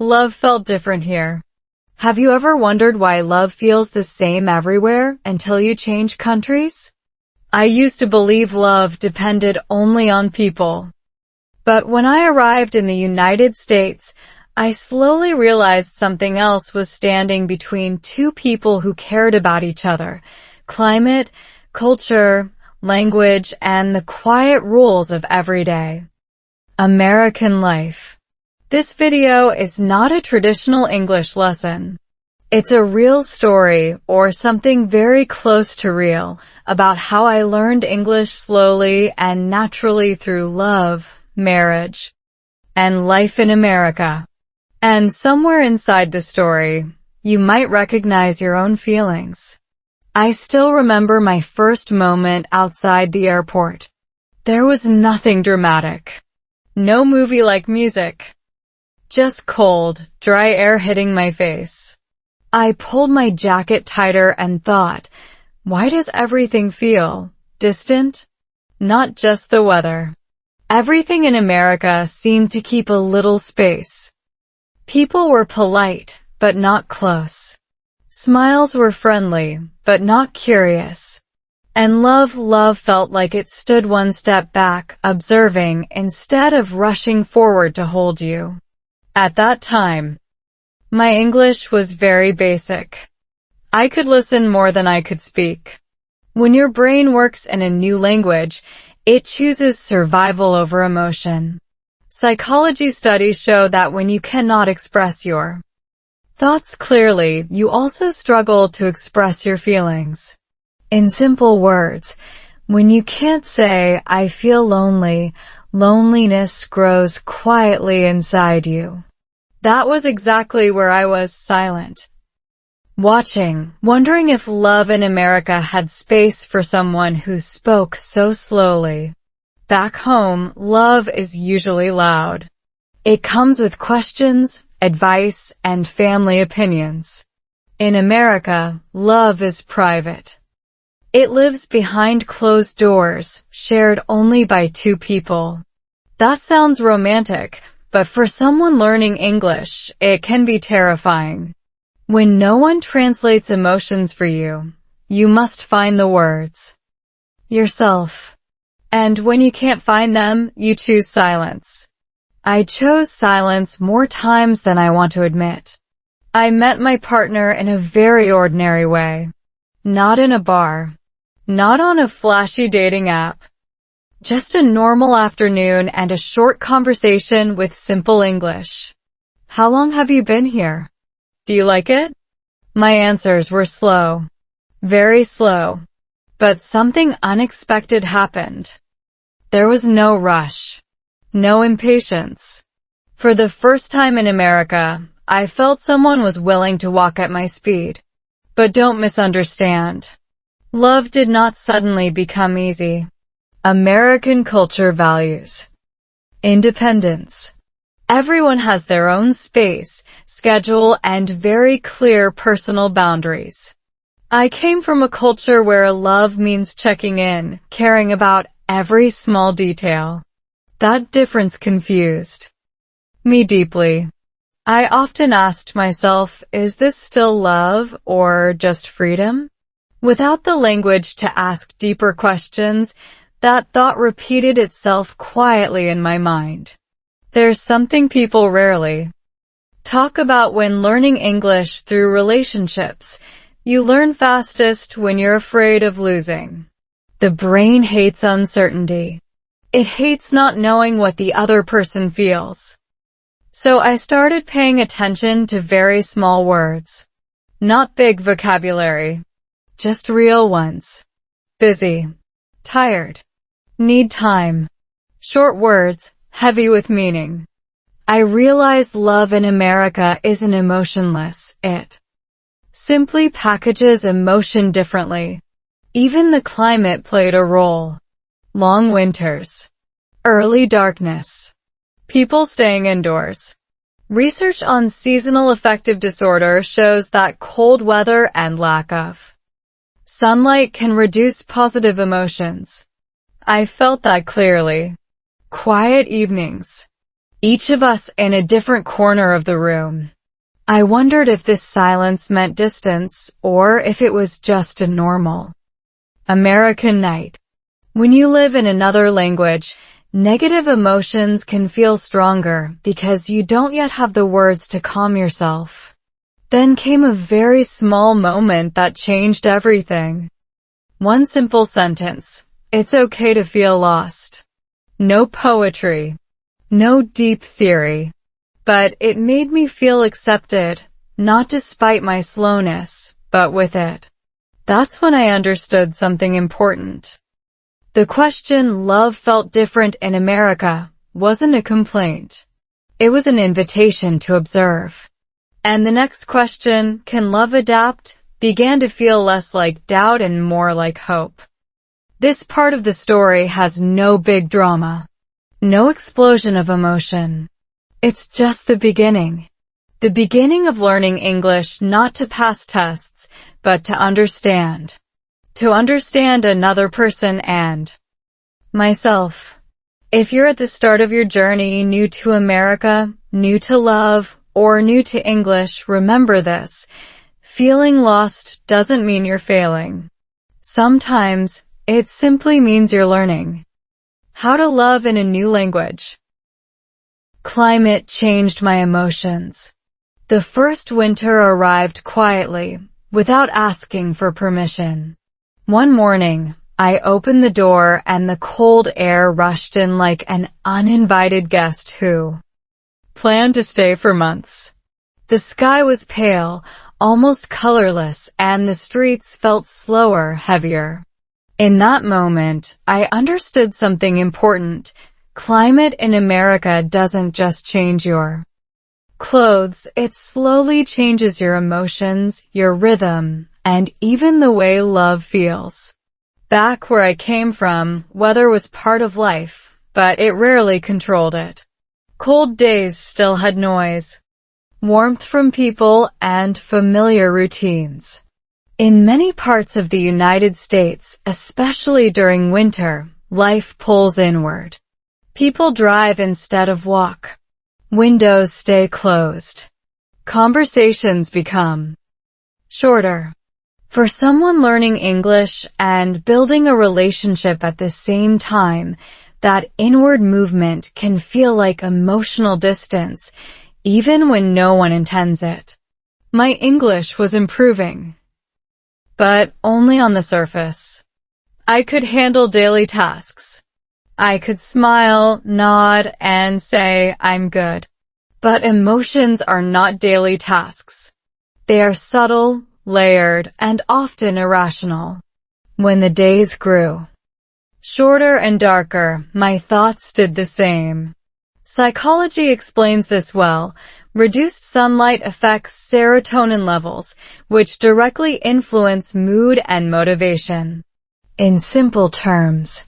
Love felt different here. Have you ever wondered why love feels the same everywhere until you change countries? I used to believe love depended only on people. But when I arrived in the United States, I slowly realized something else was standing between two people who cared about each other: climate, culture, language, and the quiet rules of everyday American life. This video is not a traditional English lesson. It's a real story, or something very close to real, about how I learned English slowly and naturally through love, marriage, and life in America. And somewhere inside the story, you might recognize your own feelings. I still remember my first moment outside the airport. There was nothing dramatic. No movie-like music. Just cold, dry air hitting my face. I pulled my jacket tighter and thought, why does everything feel distant? Not just the weather. Everything in America seemed to keep a little space. People were polite, but not close. Smiles were friendly, but not curious. And love felt like it stood one step back, observing, instead of rushing forward to hold you. At that time, my English was very basic. I could listen more than I could speak. When your brain works in a new language, it chooses survival over emotion. Psychology studies show that when you cannot express your thoughts clearly, you also struggle to express your feelings. In simple words, when you can't say, "I feel lonely," loneliness grows quietly inside you. That was exactly where I was, silent. Watching, wondering if love in America had space for someone who spoke so slowly. Back home, love is usually loud. It comes with questions, advice, and family opinions. In America, love is private. It lives behind closed doors, shared only by two people. That sounds romantic, but for someone learning English, it can be terrifying. When no one translates emotions for you, you must find the words yourself. And when you can't find them, you choose silence. I chose silence more times than I want to admit. I met my partner in a very ordinary way. Not in a bar. Not on a flashy dating app. Just a normal afternoon and a short conversation with simple English. How long have you been here? Do you like it? My answers were slow. Very slow. But something unexpected happened. There was no rush. No impatience. For the first time in America, I felt someone was willing to walk at my speed. But don't misunderstand. Love did not suddenly become easy. American culture values independence. Everyone has their own space, schedule, and very clear personal boundaries. I came from a culture where love means checking in, caring about every small detail. That difference confused me deeply. I often asked myself, is this still love or just freedom? Without the language to ask deeper questions, that thought repeated itself quietly in my mind. There's something people rarely talk about when learning English through relationships. You learn fastest when you're afraid of losing. The brain hates uncertainty. It hates not knowing what the other person feels. So I started paying attention to very small words. Not big vocabulary. Just real ones. Busy. Tired. Need time. Short words, heavy with meaning. I realized love in America isn't emotionless. It simply packages emotion differently. Even the climate played a role. Long winters. Early darkness. People staying indoors. Research on seasonal affective disorder shows that cold weather and lack of sunlight can reduce positive emotions. I felt that clearly. Quiet evenings. each of us in a different corner of the room. I wondered if this silence meant distance, or if it was just a normal American night. When you live in another language, negative emotions can feel stronger because you don't yet have the words to calm yourself. Then came a very small moment that changed everything. One simple sentence. It's okay to feel lost. No poetry. No deep theory. But it made me feel accepted, not despite my slowness, but with it. That's when I understood something important. The question "love felt different in America" wasn't a complaint. It was an invitation to observe. And the next question, "can love adapt?" began to feel less like doubt and more like hope. This part of the story has no big drama. No explosion of emotion. It's just the beginning. The beginning of learning English not to pass tests, but to understand. To understand another person and myself. If you're at the start of your journey, new to America, new to love, or new to English, remember this. Feeling lost doesn't mean you're failing. Sometimes, it simply means you're learning. How to love in a new language. Climate changed my emotions. The first winter arrived quietly, without asking for permission. One morning, I opened the door and the cold air rushed in like an uninvited guest who planned to stay for months. The sky was pale, almost colorless, and the streets felt slower, heavier. In that moment, I understood something important. Climate in America doesn't just change your clothes, it slowly changes your emotions, your rhythm, and even the way love feels. Back where I came from, weather was part of life, but it rarely controlled it. Cold days still had noise, warmth from people, and familiar routines. In many parts of the United States, especially during winter, life pulls inward. People drive instead of walk. Windows stay closed. Conversations become shorter. For someone learning English and building a relationship at the same time, that inward movement can feel like emotional distance, even when no one intends it. My English was improving, but only on the surface. I could handle daily tasks. I could smile, nod, and say, "I'm good." But emotions are not daily tasks. They are subtle, layered, and often irrational. When the days grew shorter and darker, my thoughts did the same. Psychology explains this well. Reduced sunlight affects serotonin levels, which directly influence mood and motivation. In simple terms,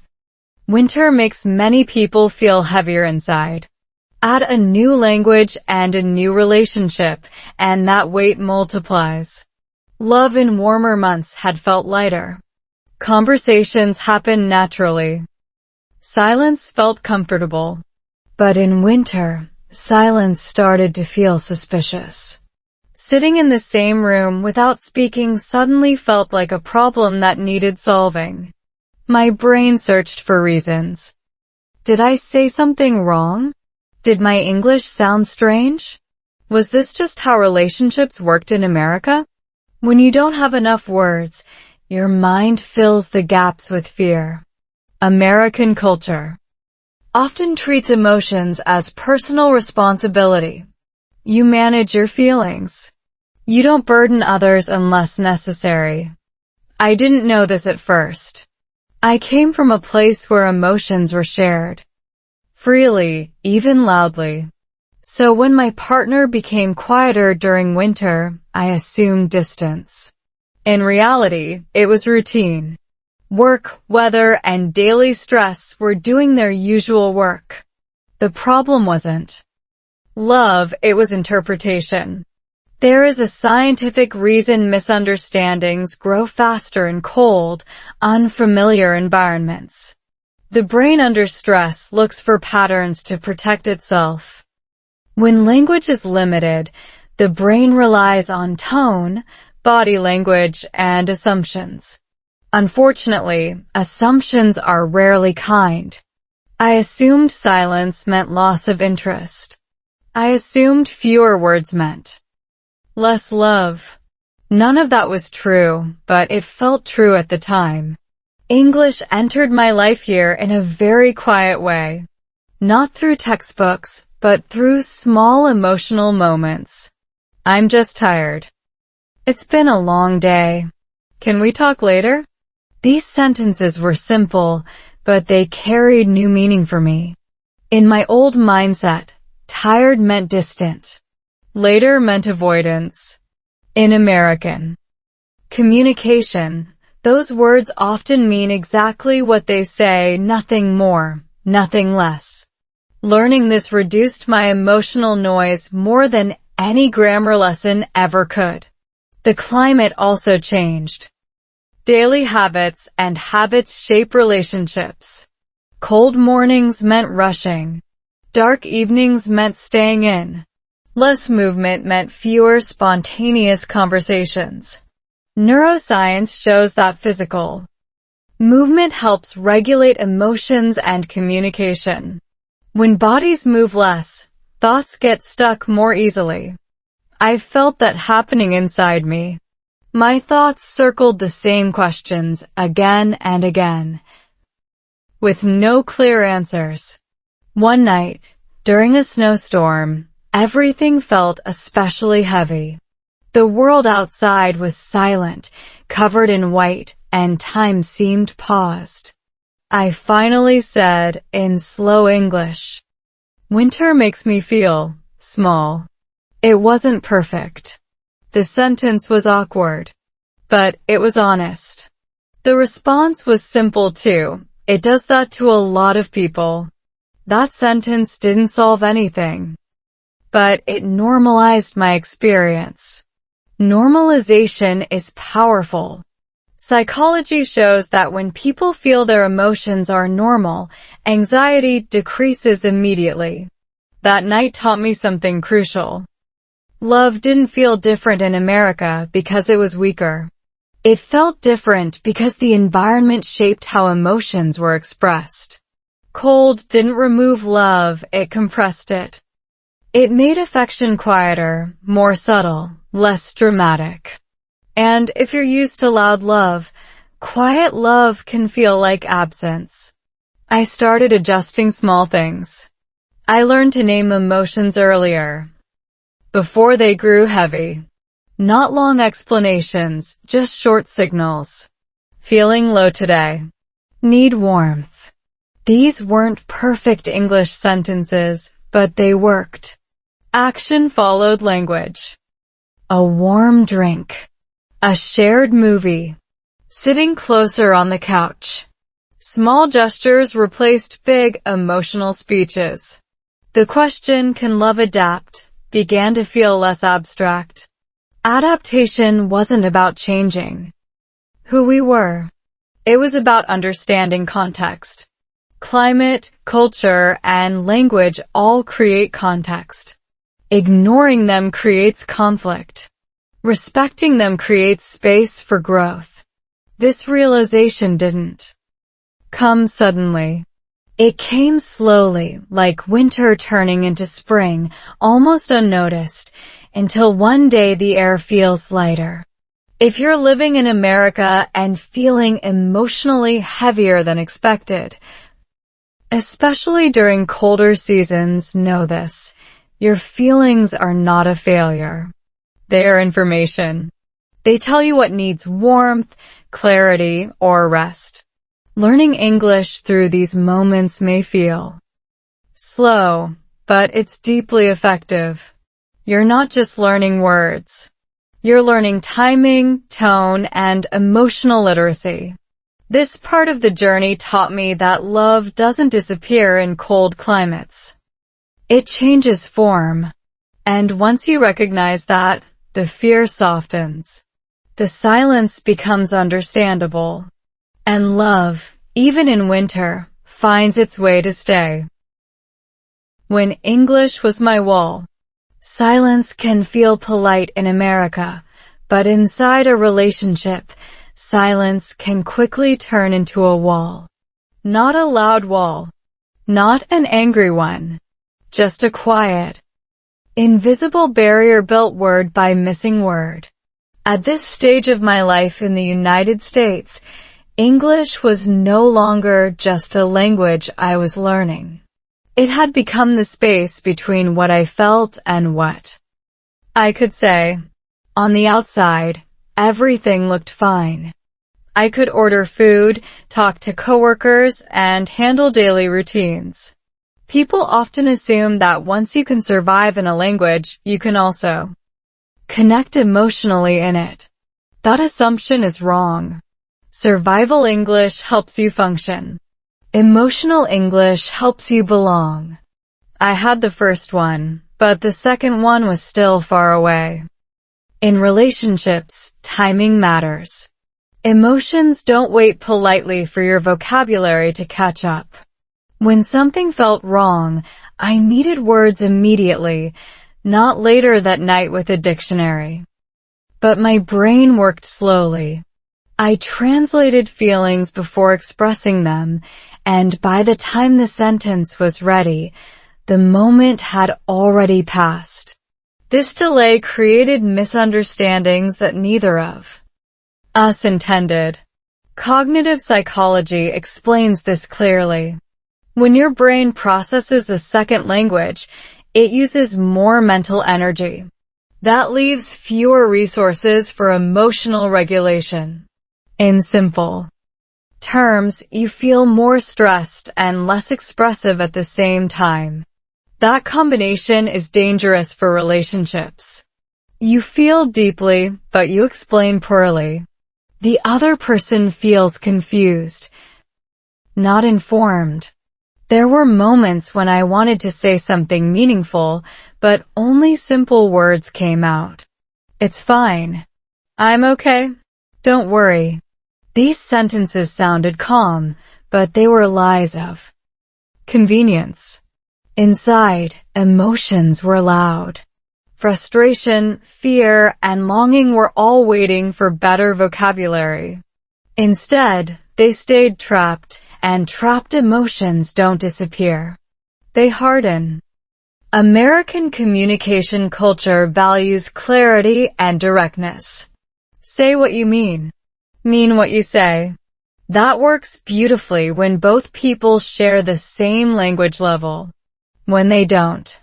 winter makes many people feel heavier inside. Add a new language and a new relationship, and that weight multiplies. Love in warmer months had felt lighter. Conversations happened naturally. Silence felt comfortable. But in winter, silence started to feel suspicious. Sitting in the same room without speaking suddenly felt like a problem that needed solving. My brain searched for reasons. Did I say something wrong? Did my English sound strange? Was this just how relationships worked in America? When you don't have enough words, your mind fills the gaps with fear. American culture often treats emotions as personal responsibility. You manage your feelings. You don't burden others unless necessary. I didn't know this at first. I came from a place where emotions were shared freely, even loudly. So when my partner became quieter during winter, I assumed distance. In reality, it was routine. Work, weather, and daily stress were doing their usual work. The problem wasn't love, it was interpretation. There is a scientific reason misunderstandings grow faster in cold, unfamiliar environments. The brain under stress looks for patterns to protect itself. When language is limited, the brain relies on tone, body language, and assumptions. Unfortunately, assumptions are rarely kind. I assumed silence meant loss of interest. I assumed fewer words meant less love. None of that was true, but it felt true at the time. English entered my life here in a very quiet way. Not through textbooks, but through small emotional moments. I'm just tired. It's been a long day. Can we talk later? These sentences were simple, but they carried new meaning for me. In my old mindset, tired meant distant. Later meant avoidance. In American communication, those words often mean exactly what they say, nothing more, nothing less. Learning this reduced my emotional noise more than any grammar lesson ever could. The climate also changed. Daily habits and habits shape relationships. Cold mornings meant rushing. Dark evenings meant staying in. Less movement meant fewer spontaneous conversations. Neuroscience shows that physical movement helps regulate emotions and communication. When bodies move less, thoughts get stuck more easily. I felt that happening inside me. My thoughts circled the same questions again and again, with no clear answers. One night, during a snowstorm, everything felt especially heavy. The world outside was silent, covered in white, and time seemed paused. I finally said, in slow English, "Winter makes me feel small." It wasn't perfect. The sentence was awkward, but it was honest. The response was simple too. It does that to a lot of people. That sentence didn't solve anything, but it normalized my experience. Normalization is powerful. Psychology shows that when people feel their emotions are normal, anxiety decreases immediately. That night taught me something crucial. Love didn't feel different in America because it was weaker. It felt different because the environment shaped how emotions were expressed. Cold didn't remove love, it compressed it. It made affection quieter, more subtle, less dramatic. And if you're used to loud love, quiet love can feel like absence. I started adjusting small things. I learned to name emotions earlier, before they grew heavy. Not long explanations, just short signals. Feeling low today. Need warmth. These weren't perfect English sentences, but they worked. Action followed language. A warm drink. A shared movie. Sitting closer on the couch. Small gestures replaced big emotional speeches. The question, "Can love adapt?" began to feel less abstract. Adaptation wasn't about changing who we were. It was about understanding context. Climate, culture, and language all create context. Ignoring them creates conflict. Respecting them creates space for growth. This realization didn't come suddenly. It came slowly, like winter turning into spring, almost unnoticed, until one day the air feels lighter. If you're living in America and feeling emotionally heavier than expected, especially during colder seasons, know this. Your feelings are not a failure. They are information. They tell you what needs warmth, clarity, or rest. Learning English through these moments may feel slow, but it's deeply effective. You're not just learning words. You're learning timing, tone, and emotional literacy. This part of the journey taught me that love doesn't disappear in cold climates. It changes form. And once you recognize that, the fear softens. The silence becomes understandable. And love, even in winter, finds its way to stay. when English was my wall. Silence can feel polite in America, but inside a relationship, silence can quickly turn into a wall. Not a loud wall. Not an angry one. Just a quiet, invisible barrier built word by missing word. At this stage of my life in the United States, English was no longer just a language I was learning. It had become the space between what I felt and what I could say. On the outside, everything looked fine. I could order food, talk to coworkers, and handle daily routines. People often assume that once you can survive in a language, you can also connect emotionally in it. That assumption is wrong. Survival English helps you function. Emotional English helps you belong. I had the first one, but the second one was still far away. In relationships, timing matters. Emotions don't wait politely for your vocabulary to catch up. When something felt wrong, I needed words immediately, not later that night with a dictionary. But my brain worked slowly. I translated feelings before expressing them, and by the time the sentence was ready, the moment had already passed. This delay created misunderstandings that neither of us intended. Cognitive psychology explains this clearly. When your brain processes a second language, it uses more mental energy. That leaves fewer resources for emotional regulation. In simple terms, you feel more stressed and less expressive at the same time. That combination is dangerous for relationships. You feel deeply, but you explain poorly. The other person feels confused, not informed. There were moments when I wanted to say something meaningful, but only simple words came out. It's fine. I'm okay. Don't worry. These sentences sounded calm, but they were lies of convenience. Inside, emotions were loud. Frustration, fear, and longing were all waiting for better vocabulary. Instead, they stayed trapped, and trapped emotions don't disappear. They harden. American communication culture values clarity and directness. Say what you mean. Mean what you say. That works beautifully when both people share the same language level. When they don't,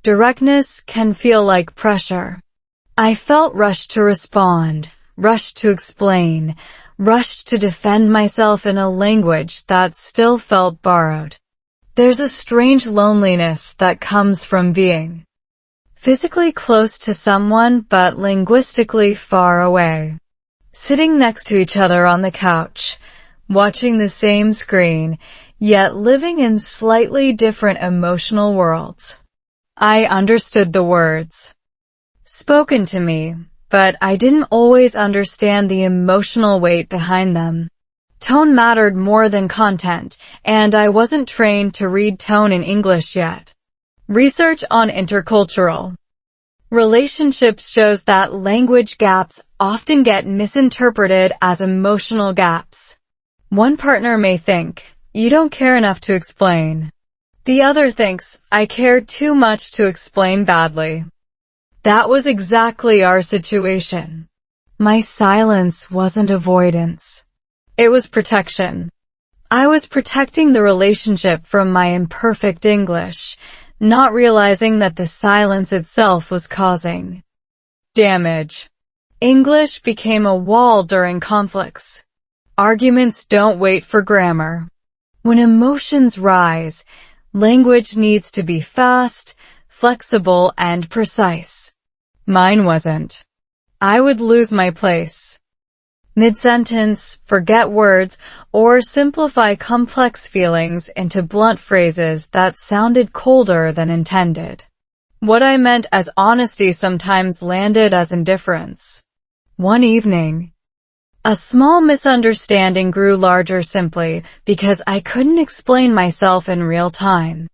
directness can feel like pressure. I felt rushed to respond, rushed to explain, rushed to defend myself in a language that still felt borrowed. There's a strange loneliness that comes from being physically close to someone but linguistically far away. Sitting next to each other on the couch, watching the same screen, yet living in slightly different emotional worlds. I understood the words spoken to me, but I didn't always understand the emotional weight behind them. Tone mattered more than content, and I wasn't trained to read tone in English yet. Research on intercultural relationships shows that language gaps often get misinterpreted as emotional gaps. One partner may think, "You don't care enough to explain." The other thinks, "I care too much to explain badly." That was exactly our situation. My silence wasn't avoidance. It was protection. I was protecting the relationship from my imperfect English, not realizing that the silence itself was causing damage. English became a wall during conflicts. Arguments don't wait for grammar. When emotions rise, language needs to be fast, flexible, and precise. Mine wasn't. I would lose my place. Mid-sentence, forget words, or simplify complex feelings into blunt phrases that sounded colder than intended. What I meant as honesty sometimes landed as indifference. One evening, a small misunderstanding grew larger simply because I couldn't explain myself in real time.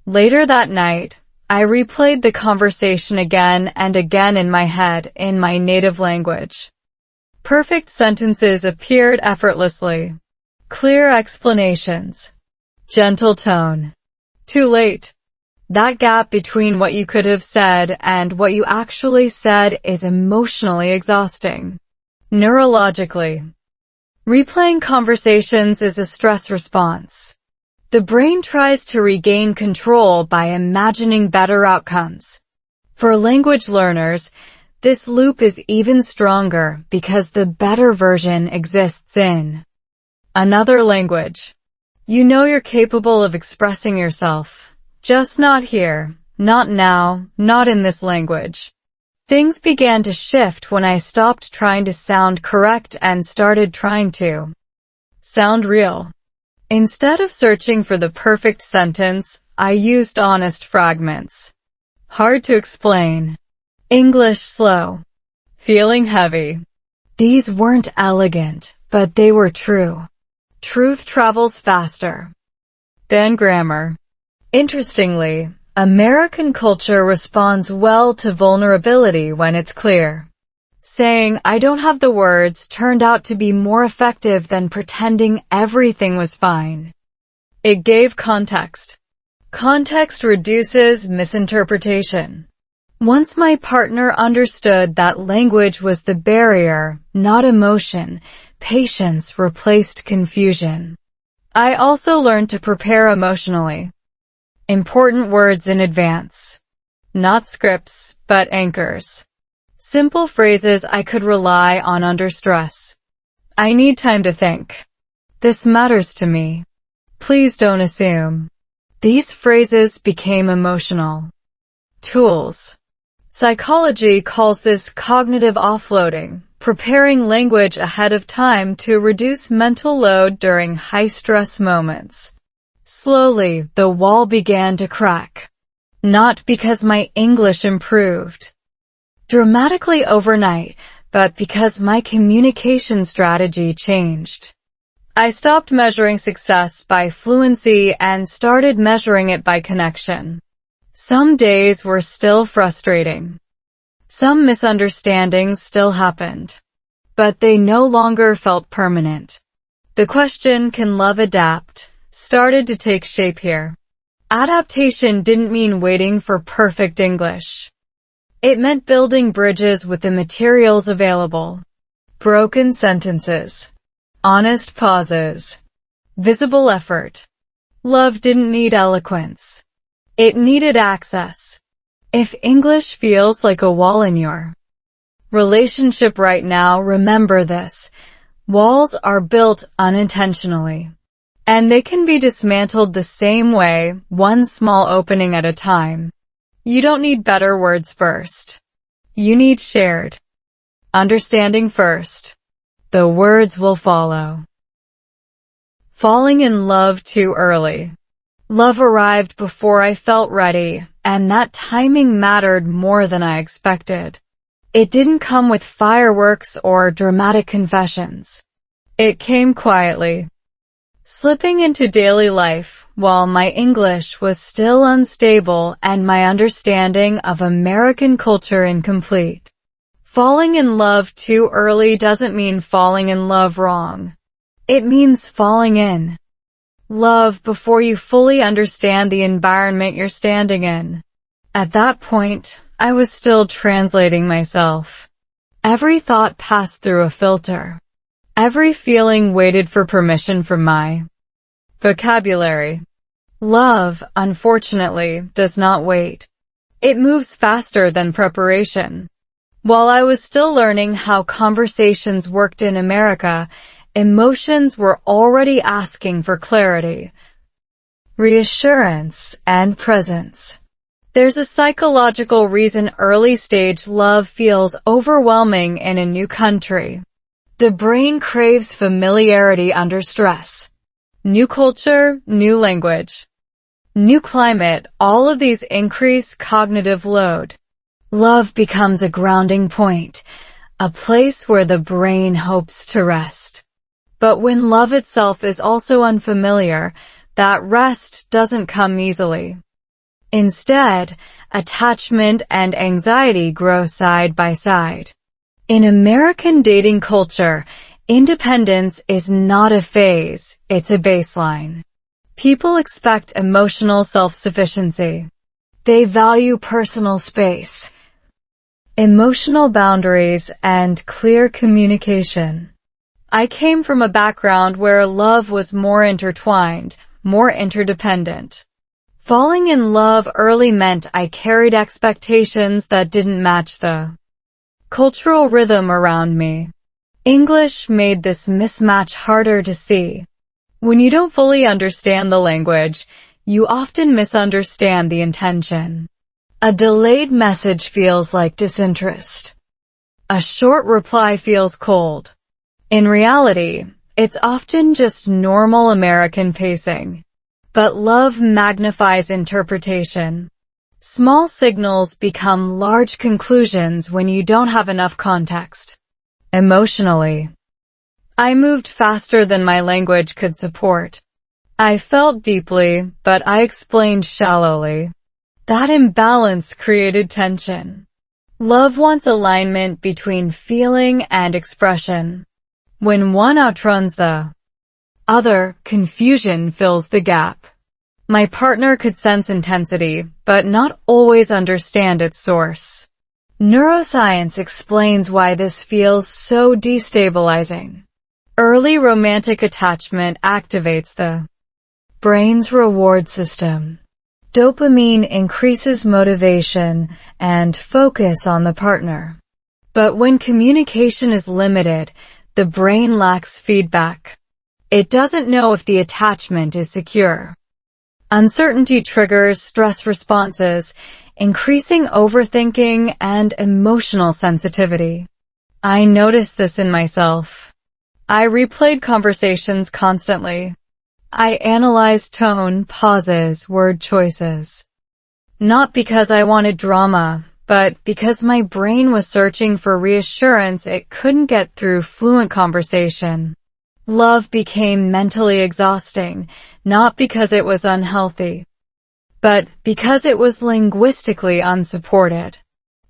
Later that night, I replayed the conversation again and again in my head in my native language. Perfect sentences appeared effortlessly. Clear explanations. Gentle tone. Too late. That gap between what you could have said and what you actually said is emotionally exhausting. Neurologically, replaying conversations is a stress response. The brain tries to regain control by imagining better outcomes. For language learners, this loop is even stronger because the better version exists in another language. You know you're capable of expressing yourself, just not here, not now, not in this language. Things began to shift when I stopped trying to sound correct and started trying to sound real. Instead of searching for the perfect sentence, I used honest fragments. Hard to explain. English slow. Feeling heavy. These weren't elegant, but they were true. Truth travels faster than grammar. Interestingly, American culture responds well to vulnerability when it's clear. Saying, "I don't have the words," turned out to be more effective than pretending everything was fine. It gave context. Context reduces misinterpretation. Once my partner understood that language was the barrier, not emotion, patience replaced confusion. I also learned to prepare emotionally. Important words in advance. Not scripts, but anchors. Simple phrases I could rely on under stress. I need time to think. This matters to me. Please don't assume. These phrases became emotional tools. Psychology calls this cognitive offloading, preparing language ahead of time to reduce mental load during high-stress moments. Slowly, the wall began to crack. Not because my English improved dramatically overnight, but because my communication strategy changed. I stopped measuring success by fluency and started measuring it by connection. Some days were still frustrating. Some misunderstandings still happened. But they no longer felt permanent. The question, "Can love adapt?" started to take shape here. Adaptation didn't mean waiting for perfect English. It meant building bridges with the materials available. Broken sentences. Honest pauses. Visible effort. Love didn't need eloquence. It needed access. If English feels like a wall in your relationship right now, remember this. Walls are built unintentionally. And they can be dismantled the same way, one small opening at a time. You don't need better words first. You need shared understanding first. The words will follow. Falling in love too early. Love arrived before I felt ready, and that timing mattered more than I expected. It didn't come with fireworks or dramatic confessions. It came quietly, slipping into daily life while my English was still unstable and my understanding of American culture incomplete. Falling in love too early doesn't mean falling in love wrong. It means falling in love before you fully understand the environment you're standing in. At that point, I was still translating myself. Every thought passed through a filter. Every feeling waited for permission from my vocabulary. Love, unfortunately, does not wait. It moves faster than preparation. While I was still learning how conversations worked in America, emotions were already asking for clarity, reassurance, and presence. There's a psychological reason early-stage love feels overwhelming in a new country. The brain craves familiarity under stress. New culture, new language, new climate, all of these increase cognitive load. Love becomes a grounding point, a place where the brain hopes to rest. But when love itself is also unfamiliar, that rest doesn't come easily. Instead, attachment and anxiety grow side by side. In American dating culture, independence is not a phase, it's a baseline. People expect emotional self-sufficiency. They value personal space, emotional boundaries, and clear communication. I came from a background where love was more intertwined, more interdependent. Falling in love early meant I carried expectations that didn't match the cultural rhythm around me. English made this mismatch harder to see. When you don't fully understand the language, you often misunderstand the intention. A delayed message feels like disinterest. A short reply feels cold. In reality, it's often just normal American pacing. But love magnifies interpretation. Small signals become large conclusions when you don't have enough context. Emotionally, I moved faster than my language could support. I felt deeply, but I explained shallowly. That imbalance created tension. Love wants alignment between feeling and expression. When one outruns the other, confusion fills the gap. My partner could sense intensity, but not always understand its source. Neuroscience explains why this feels so destabilizing. Early romantic attachment activates the brain's reward system. Dopamine increases motivation and focus on the partner. But when communication is limited, the brain lacks feedback. It doesn't know if the attachment is secure. Uncertainty triggers stress responses, increasing overthinking and emotional sensitivity. I noticed this in myself. I replayed conversations constantly. I analyzed tone, pauses, word choices. Not because I wanted drama, but because my brain was searching for reassurance it couldn't get through fluent conversation. Love became mentally exhausting, not because it was unhealthy, but because it was linguistically unsupported.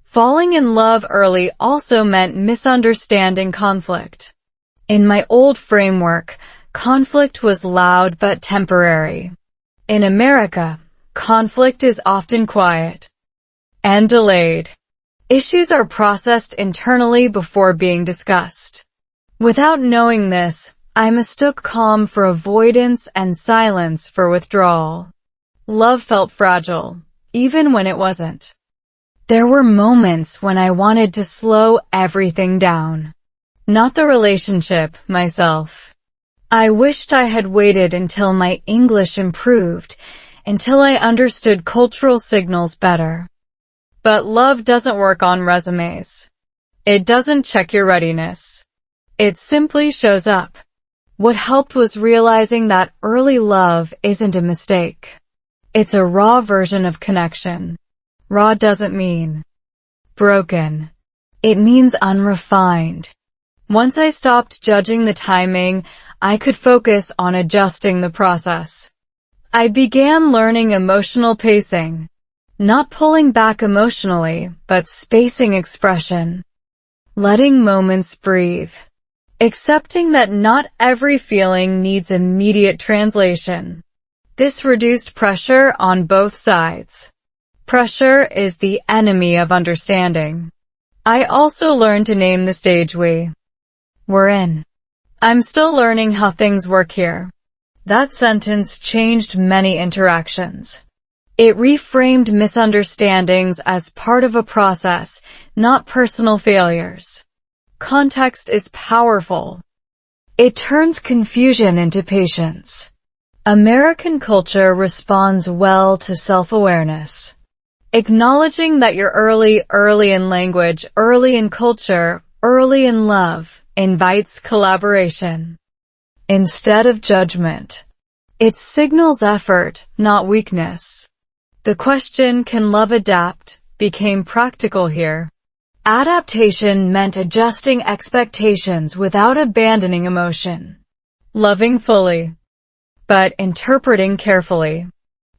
Falling in love early also meant misunderstanding conflict. In my old framework, conflict was loud but temporary. In America, conflict is often quiet and delayed. Issues are processed internally before being discussed. Without knowing this, I mistook calm for avoidance and silence for withdrawal. Love felt fragile, even when it wasn't. There were moments when I wanted to slow everything down. Not the relationship, myself. I wished I had waited until my English improved, until I understood cultural signals better. But love doesn't work on resumes. It doesn't check your readiness. It simply shows up. What helped was realizing that early love isn't a mistake. It's a raw version of connection. Raw doesn't mean broken. It means unrefined. Once I stopped judging the timing, I could focus on adjusting the process. I began learning emotional pacing. Not pulling back emotionally, but spacing expression. Letting moments breathe. Accepting that not every feeling needs immediate translation. This reduced pressure on both sides. Pressure is the enemy of understanding. I also learned to name the stage we're in. I'm still learning how things work here. That sentence changed many interactions. It reframed misunderstandings as part of a process, not personal failures. Context is powerful. It turns confusion into patience. American culture responds well to self-awareness. Acknowledging that you're early in language, early in culture, early in love, invites collaboration. Instead of judgment. It signals effort, not weakness. The question, can love adapt, became practical here. Adaptation meant adjusting expectations without abandoning emotion. Loving fully, but interpreting carefully.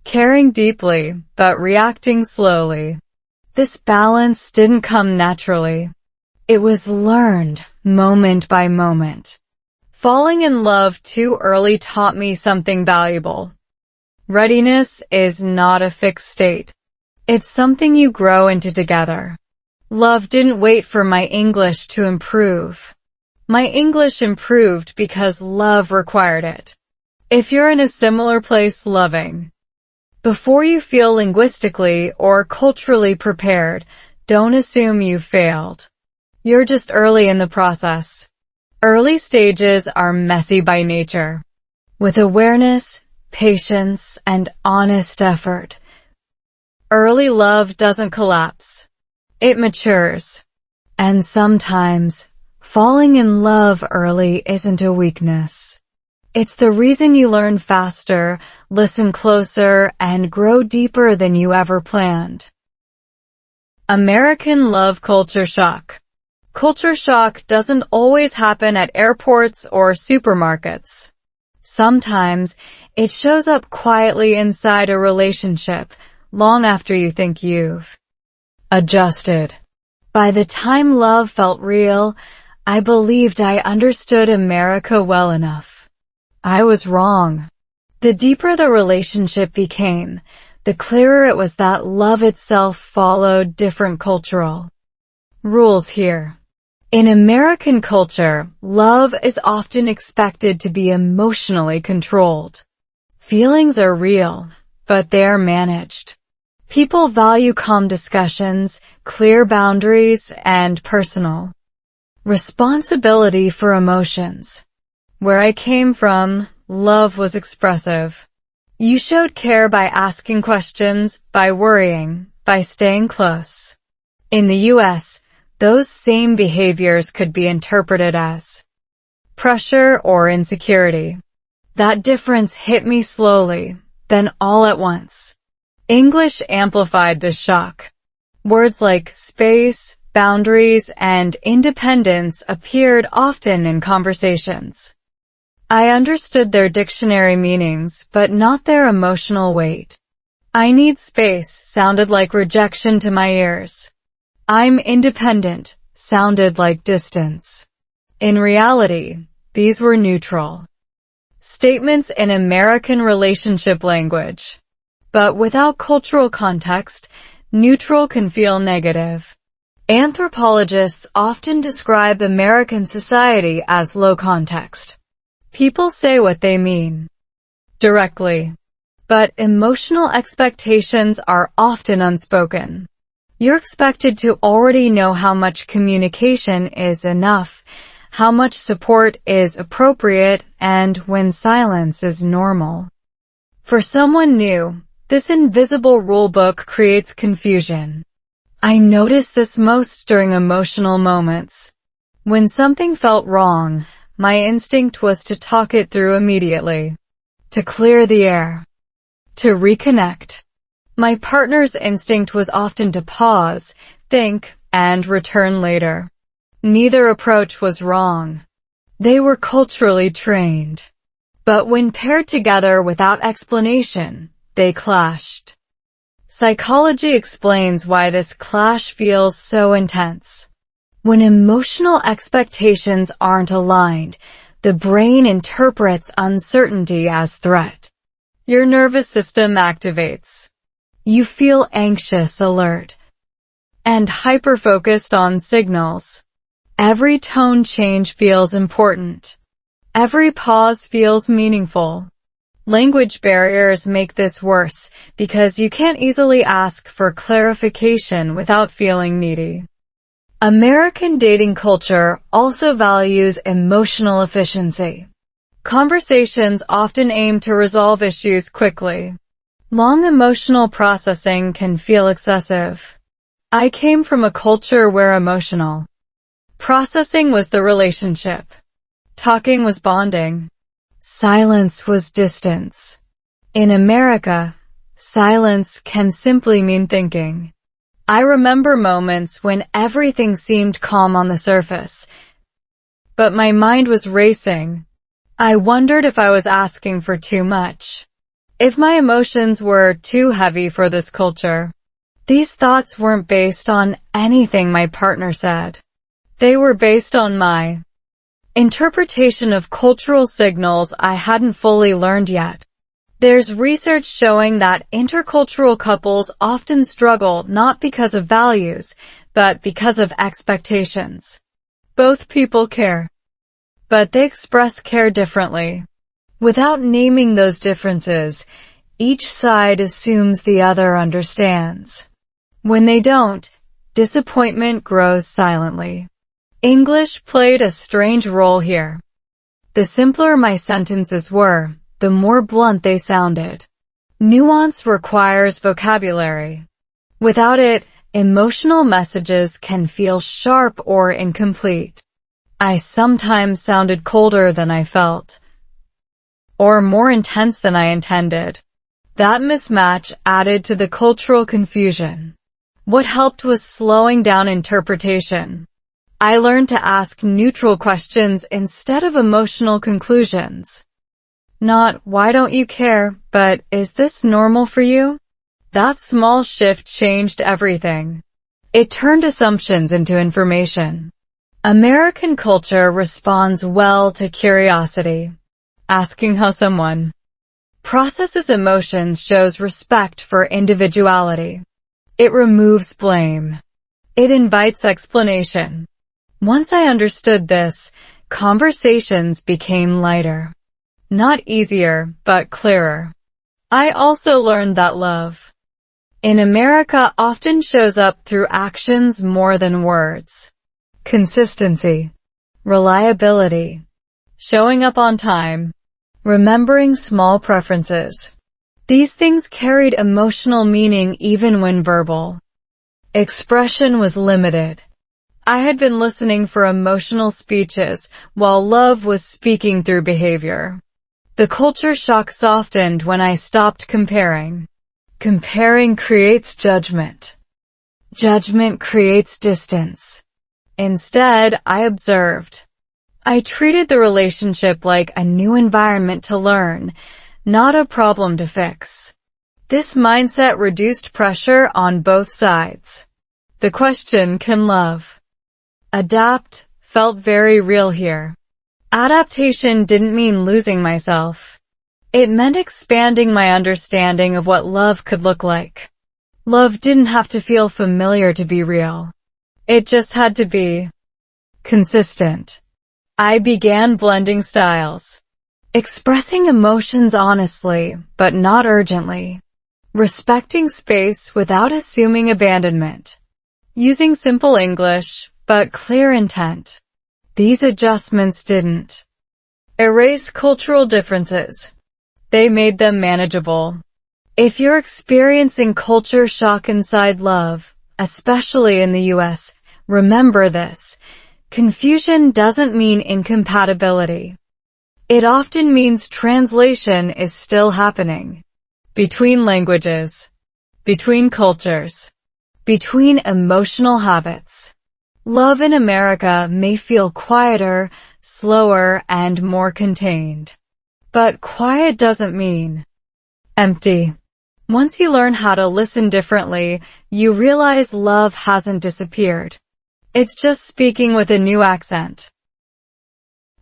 caring deeply, but reacting slowly. This balance didn't come naturally. It was learned, moment by moment. Falling in love too early taught me something valuable. Readiness is not a fixed state. It's something you grow into together. Love didn't wait for my English to improve. My English improved because love required it. If you're in a similar place loving, before you feel linguistically or culturally prepared, don't assume you failed. You're just early in the process. Early stages are messy by nature. With awareness, patience, and honest effort, early love doesn't collapse. It matures. And sometimes, falling in love early isn't a weakness. It's the reason you learn faster, listen closer, and grow deeper than you ever planned. American love culture shock. Culture shock doesn't always happen at airports or supermarkets. Sometimes, it shows up quietly inside a relationship, long after you think you've adjusted. By the time love felt real, I believed I understood America well enough. I was wrong. The deeper the relationship became, the clearer it was that love itself followed different cultural rules here. In American culture, love is often expected to be emotionally controlled. Feelings are real, but they are managed. People value calm discussions, clear boundaries, and personal responsibility for emotions. Where I came from, love was expressive. You showed care by asking questions, by worrying, by staying close. In the US, those same behaviors could be interpreted as pressure or insecurity. That difference hit me slowly, then all at once. English amplified this shock. Words like space, boundaries, and independence appeared often in conversations. I understood their dictionary meanings, but not their emotional weight. I need space sounded like rejection to my ears. I'm independent sounded like distance. In reality, these were neutral statements in American relationship language. But without cultural context, neutral can feel negative. Anthropologists often describe American society as low context. People say what they mean directly, but emotional expectations are often unspoken. You're expected to already know how much communication is enough, how much support is appropriate, and when silence is normal. For someone new, this invisible rulebook creates confusion. I noticed this most during emotional moments. When something felt wrong, my instinct was to talk it through immediately, to clear the air, to reconnect. My partner's instinct was often to pause, think, and return later. Neither approach was wrong. They were culturally trained. But when paired together without explanation, they clashed. Psychology explains why this clash feels so intense. When emotional expectations aren't aligned, the brain interprets uncertainty as threat. Your nervous system activates. You feel anxious, alert, and hyper-focused on signals. Every tone change feels important. Every pause feels meaningful. Language barriers make this worse because you can't easily ask for clarification without feeling needy. American dating culture also values emotional efficiency. Conversations often aim to resolve issues quickly. Long emotional processing can feel excessive. I came from a culture where emotional processing was the relationship. Talking was bonding. Silence was distance. In America, silence can simply mean thinking. I remember moments when everything seemed calm on the surface, but my mind was racing. I wondered if I was asking for too much, if my emotions were too heavy for this culture. These thoughts weren't based on anything my partner said. They were based on my interpretation of cultural signals I hadn't fully learned yet. There's research showing that intercultural couples often struggle not because of values, but because of expectations. Both people care, but they express care differently. Without naming those differences, each side assumes the other understands. When they don't, disappointment grows silently. English played a strange role here. The simpler my sentences were, the more blunt they sounded. Nuance requires vocabulary. Without it, emotional messages can feel sharp or incomplete. I sometimes sounded colder than I felt, or more intense than I intended. That mismatch added to the cultural confusion. What helped was slowing down interpretation. I learned to ask neutral questions instead of emotional conclusions. Not, why don't you care, but, is this normal for you? That small shift changed everything. It turned assumptions into information. American culture responds well to curiosity. Asking how someone processes emotions shows respect for individuality. It removes blame. It invites explanation. Once I understood this, conversations became lighter. Not easier, but clearer. I also learned that love in America often shows up through actions more than words. Consistency, reliability, showing up on time, remembering small preferences. These things carried emotional meaning even when verbal expression was limited. I had been listening for emotional speeches, while love was speaking through behavior. The culture shock softened when I stopped comparing. Comparing creates judgment. Judgment creates distance. Instead, I observed. I treated the relationship like a new environment to learn, not a problem to fix. This mindset reduced pressure on both sides. The question, can love adapt, felt very real here. Adaptation didn't mean losing myself. It meant expanding my understanding of what love could look like. Love didn't have to feel familiar to be real. It just had to be consistent. I began blending styles. Expressing emotions honestly, but not urgently. Respecting space without assuming abandonment. Using simple English, but clear intent. These adjustments didn't erase cultural differences. They made them manageable. If you're experiencing culture shock inside love, especially in the US, remember this. Confusion doesn't mean incompatibility. It often means translation is still happening. Between languages. Between cultures. Between emotional habits. Love in America may feel quieter, slower, and more contained. But quiet doesn't mean empty. Once you learn how to listen differently, you realize love hasn't disappeared. It's just speaking with a new accent.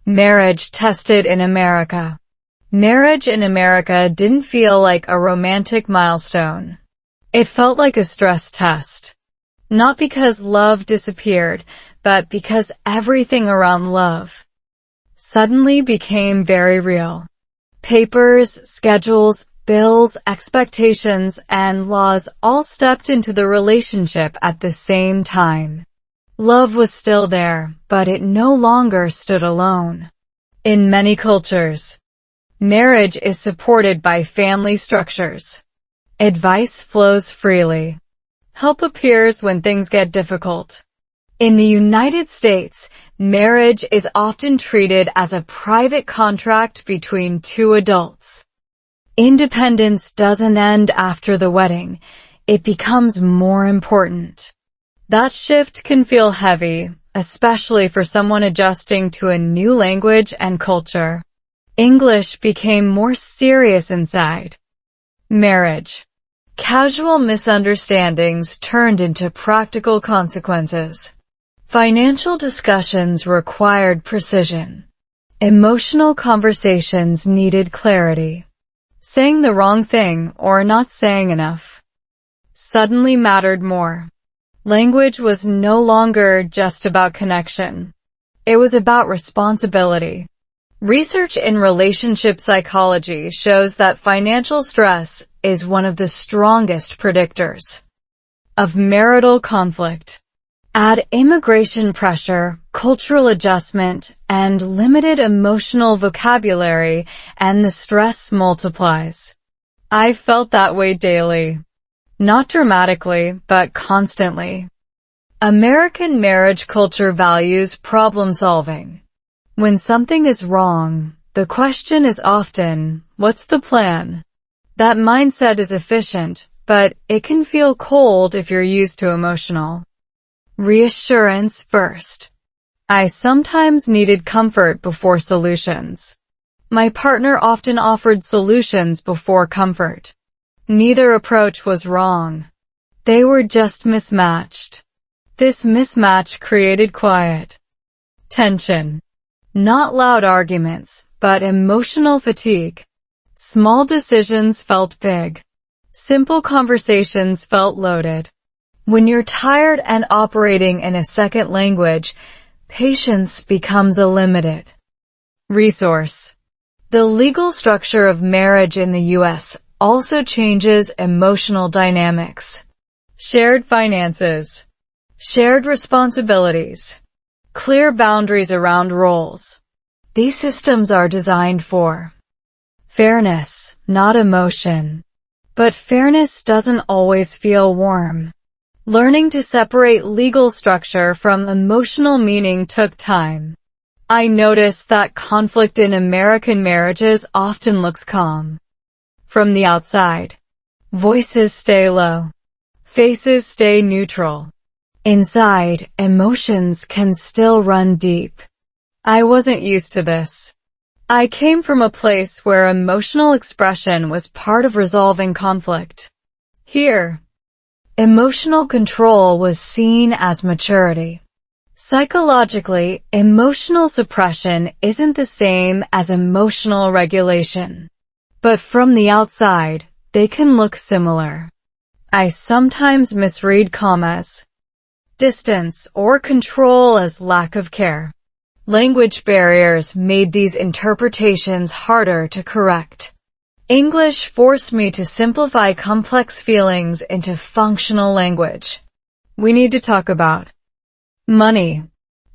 Marriage tested in America. Marriage in America didn't feel like a romantic milestone. It felt like a stress test. Not because love disappeared, but because everything around love suddenly became very real. Papers, schedules, bills, expectations, and laws all stepped into the relationship at the same time. Love was still there, but it no longer stood alone. In many cultures, marriage is supported by family structures. Advice flows freely. Help appears when things get difficult. In the United States, marriage is often treated as a private contract between two adults. Independence doesn't end after the wedding. It becomes more important. That shift can feel heavy, especially for someone adjusting to a new language and culture. English became more serious inside. Marriage. Casual misunderstandings turned into practical consequences. Financial discussions required precision. Emotional conversations needed clarity. Saying the wrong thing or not saying enough suddenly mattered more. Language was no longer just about connection. It was about responsibility. Research in relationship psychology shows that financial stress is one of the strongest predictors of marital conflict. Add immigration pressure, cultural adjustment, and limited emotional vocabulary, and the stress multiplies. I felt that way daily. Not dramatically, but constantly. American marriage culture values problem solving. When something is wrong, the question is often, what's the plan? That mindset is efficient, but it can feel cold if you're used to emotional reassurance first. I sometimes needed comfort before solutions. My partner often offered solutions before comfort. Neither approach was wrong. They were just mismatched. This mismatch created quiet tension. Not loud arguments, but emotional fatigue. Small decisions felt big. Simple conversations felt loaded. When you're tired and operating in a second language, patience becomes a limited resource. The legal structure of marriage in the U.S. also changes emotional dynamics. Shared finances. Shared responsibilities. Clear boundaries around roles. These systems are designed for fairness, not emotion. But fairness doesn't always feel warm. Learning to separate legal structure from emotional meaning took time. I noticed that conflict in American marriages often looks calm. From the outside, voices stay low. Faces stay neutral. Inside, emotions can still run deep. I wasn't used to this. I came from a place where emotional expression was part of resolving conflict. Here, emotional control was seen as maturity. Psychologically, emotional suppression isn't the same as emotional regulation. But from the outside, they can look similar. I sometimes misread calm as distance or control as lack of care. Language barriers made these interpretations harder to correct. English forced me to simplify complex feelings into functional language. We need to talk about money.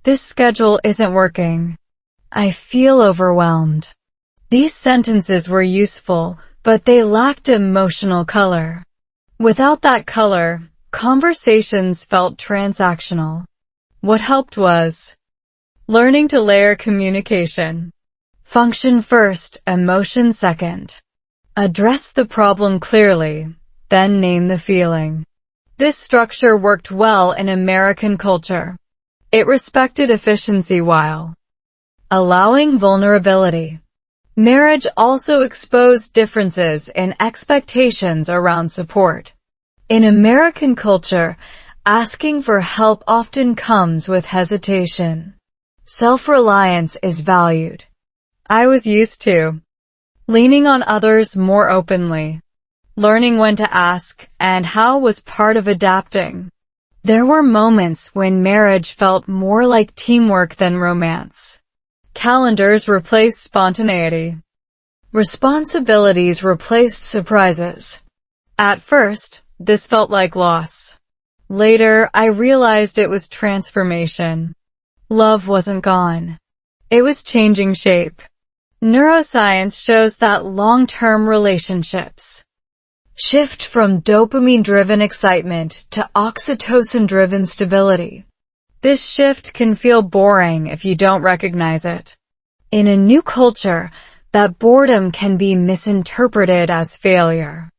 This schedule isn't working. I feel overwhelmed. These sentences were useful, but they lacked emotional color. Without that color, conversations felt transactional. What helped was learning to layer communication. Function first, emotion second. Address the problem clearly, then name the feeling. This structure worked well in American culture. It respected efficiency while allowing vulnerability. Marriage also exposed differences in expectations around support. In American culture, asking for help often comes with hesitation. Self-reliance is valued. I was used to leaning on others more openly. Learning when to ask and how was part of adapting. There were moments when marriage felt more like teamwork than romance. Calendars replaced spontaneity. Responsibilities replaced surprises. At first, this felt like loss. Later, I realized it was transformation. Love wasn't gone. It was changing shape. Neuroscience shows that long-term relationships shift from dopamine-driven excitement to oxytocin-driven stability. This shift can feel boring if you don't recognize it. In a new culture, that boredom can be misinterpreted as failure.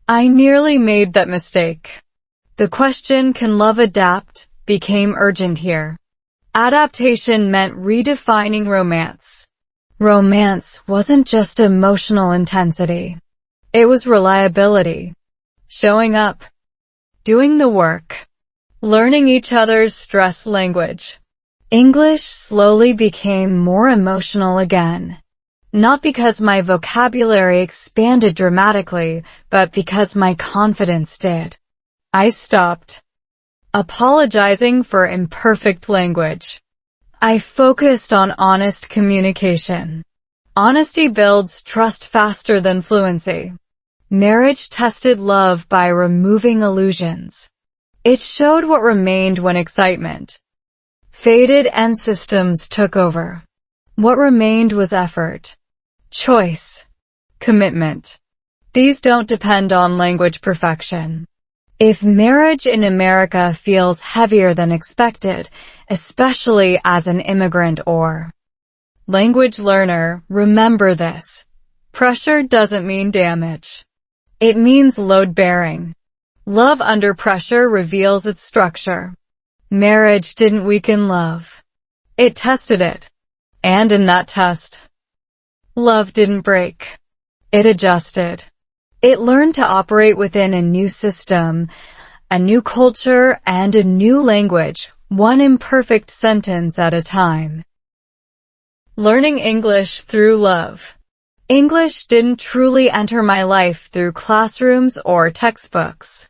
I nearly made that mistake. The question, can love adapt, became urgent here. Adaptation meant redefining romance. Romance wasn't just emotional intensity. It was reliability. Showing up. Doing the work. Learning each other's stress language. English slowly became more emotional again. Not because my vocabulary expanded dramatically, but because my confidence did. I stopped apologizing for imperfect language. I focused on honest communication. Honesty builds trust faster than fluency. Marriage tested love by removing illusions. It showed what remained when excitement faded and systems took over. What remained was effort, choice, commitment. These don't depend on language perfection. If marriage in America feels heavier than expected, especially as an immigrant or language learner, remember this. Pressure doesn't mean damage. It means load-bearing. Love under pressure reveals its structure. Marriage didn't weaken love. It tested it. And in that test, love didn't break. It adjusted. It learned to operate within a new system, a new culture, and a new language, one imperfect sentence at a time. Learning English through love. English didn't truly enter my life through classrooms or textbooks.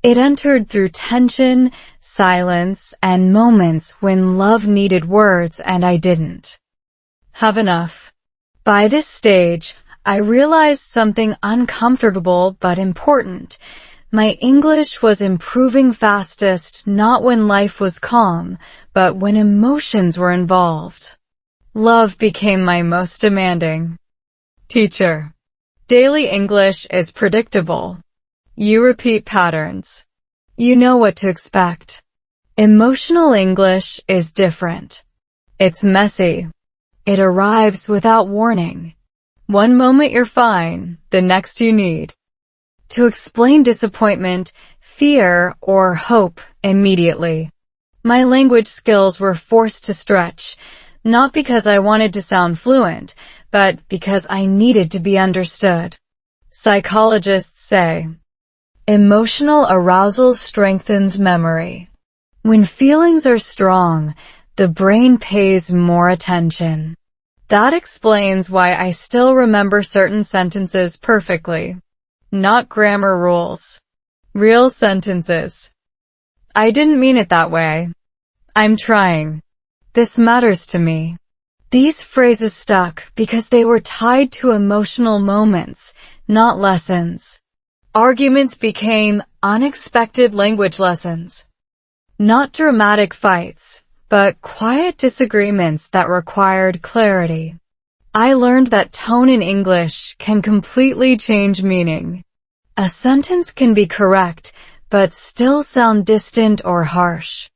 It entered through tension, silence, and moments when love needed words and I didn't have enough. By this stage, I realized something uncomfortable but important. My English was improving fastest not when life was calm, but when emotions were involved. Love became my most demanding teacher. Daily English is predictable. You repeat patterns. You know what to expect. Emotional English is different. It's messy. It arrives without warning. One moment you're fine, the next you need to explain disappointment, fear, or hope immediately. My language skills were forced to stretch, not because I wanted to sound fluent, but because I needed to be understood. Psychologists say, emotional arousal strengthens memory. When feelings are strong, the brain pays more attention. That explains why I still remember certain sentences perfectly. Not grammar rules. Real sentences. I didn't mean it that way. I'm trying. This matters to me. These phrases stuck because they were tied to emotional moments, not lessons. Arguments became unexpected language lessons. Not dramatic fights, but quiet disagreements that required clarity. I learned that tone in English can completely change meaning. A sentence can be correct, but still sound distant or harsh.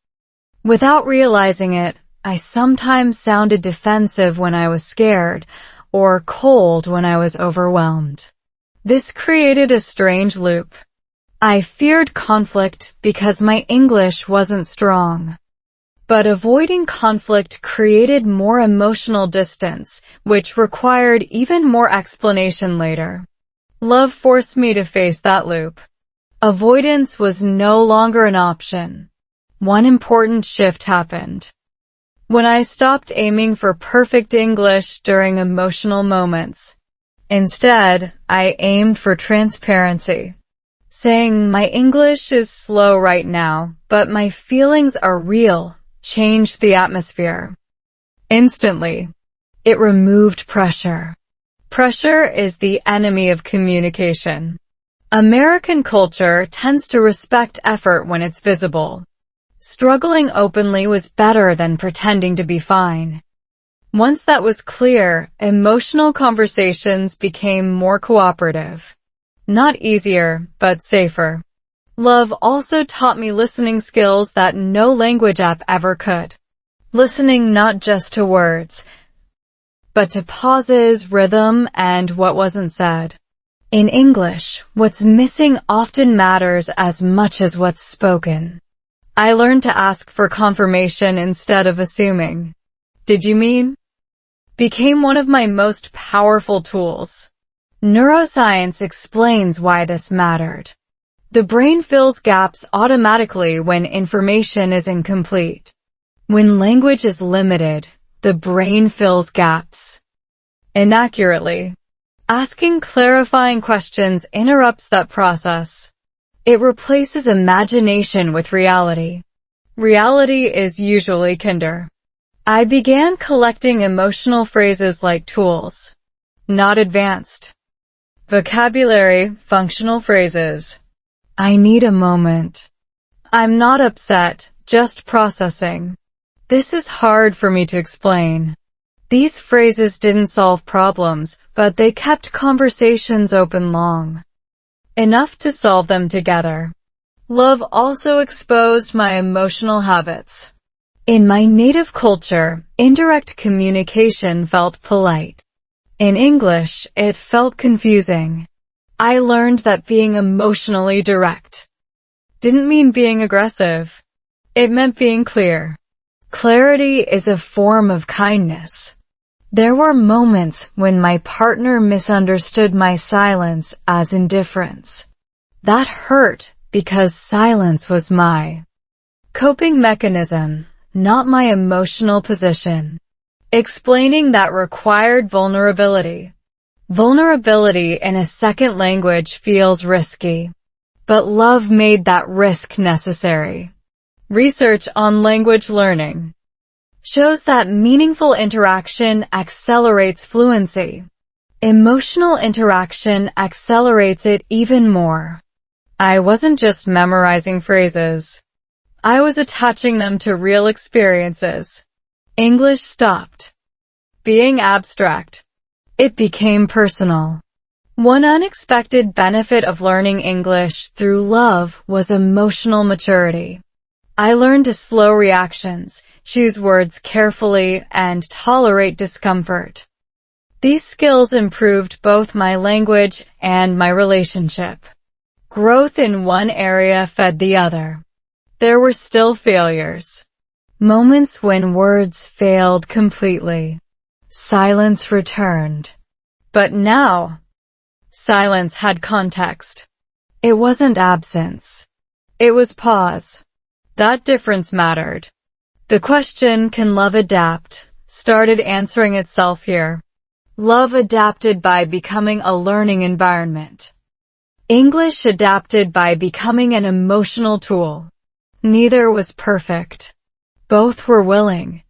Without realizing it, I sometimes sounded defensive when I was scared, or cold when I was overwhelmed. This created a strange loop. I feared conflict because my English wasn't strong. But avoiding conflict created more emotional distance, which required even more explanation later. Love forced me to face that loop. Avoidance was no longer an option. One important shift happened. When I stopped aiming for perfect English during emotional moments. Instead, I aimed for transparency. Saying, my English is slow right now, but my feelings are real, changed the atmosphere. Instantly, it removed pressure. Pressure is the enemy of communication. American culture tends to respect effort when it's visible. Struggling openly was better than pretending to be fine. Once that was clear, emotional conversations became more cooperative. Not easier, but safer. Love also taught me listening skills that no language app ever could. Listening not just to words, but to pauses, rhythm, and what wasn't said. In English, what's missing often matters as much as what's spoken. I learned to ask for confirmation instead of assuming. Did you mean? Became one of my most powerful tools. Neuroscience explains why this mattered. The brain fills gaps automatically when information is incomplete. When language is limited, the brain fills gaps inaccurately. Asking clarifying questions interrupts that process. It replaces imagination with reality. Reality is usually kinder. I began collecting emotional phrases like tools, not advanced vocabulary, functional phrases. I need a moment. I'm not upset, just processing. This is hard for me to explain. These phrases didn't solve problems, but they kept conversations open long enough to solve them together. Love also exposed my emotional habits. In my native culture, indirect communication felt polite. In English, it felt confusing. I learned that being emotionally direct didn't mean being aggressive. It meant being clear. Clarity is a form of kindness. There were moments when my partner misunderstood my silence as indifference. That hurt because silence was my coping mechanism, not my emotional position. Explaining that required vulnerability. Vulnerability in a second language feels risky, but love made that risk necessary. Research on language learning shows that meaningful interaction accelerates fluency. Emotional interaction accelerates it even more. I wasn't just memorizing phrases. I was attaching them to real experiences. English stopped being abstract. It became personal. One unexpected benefit of learning English through love was emotional maturity. I learned to slow reactions, choose words carefully, and tolerate discomfort. These skills improved both my language and my relationship. Growth in one area fed the other. There were still failures. Moments when words failed completely. Silence returned. But now, silence had context. It wasn't absence. It was pause. That difference mattered. The question, can love adapt, started answering itself here. Love adapted by becoming a learning environment. English adapted by becoming an emotional tool. Neither was perfect. Both were willing.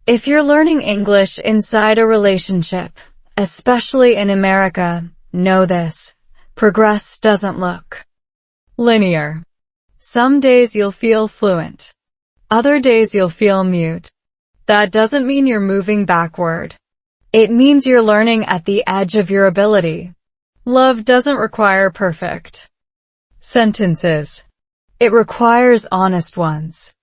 If you're learning English inside a relationship, especially in America, know this. Progress doesn't look linear. Some days you'll feel fluent. Other days you'll feel mute. That doesn't mean you're moving backward. It means you're learning at the edge of your ability. Love doesn't require perfect sentences. It requires honest ones.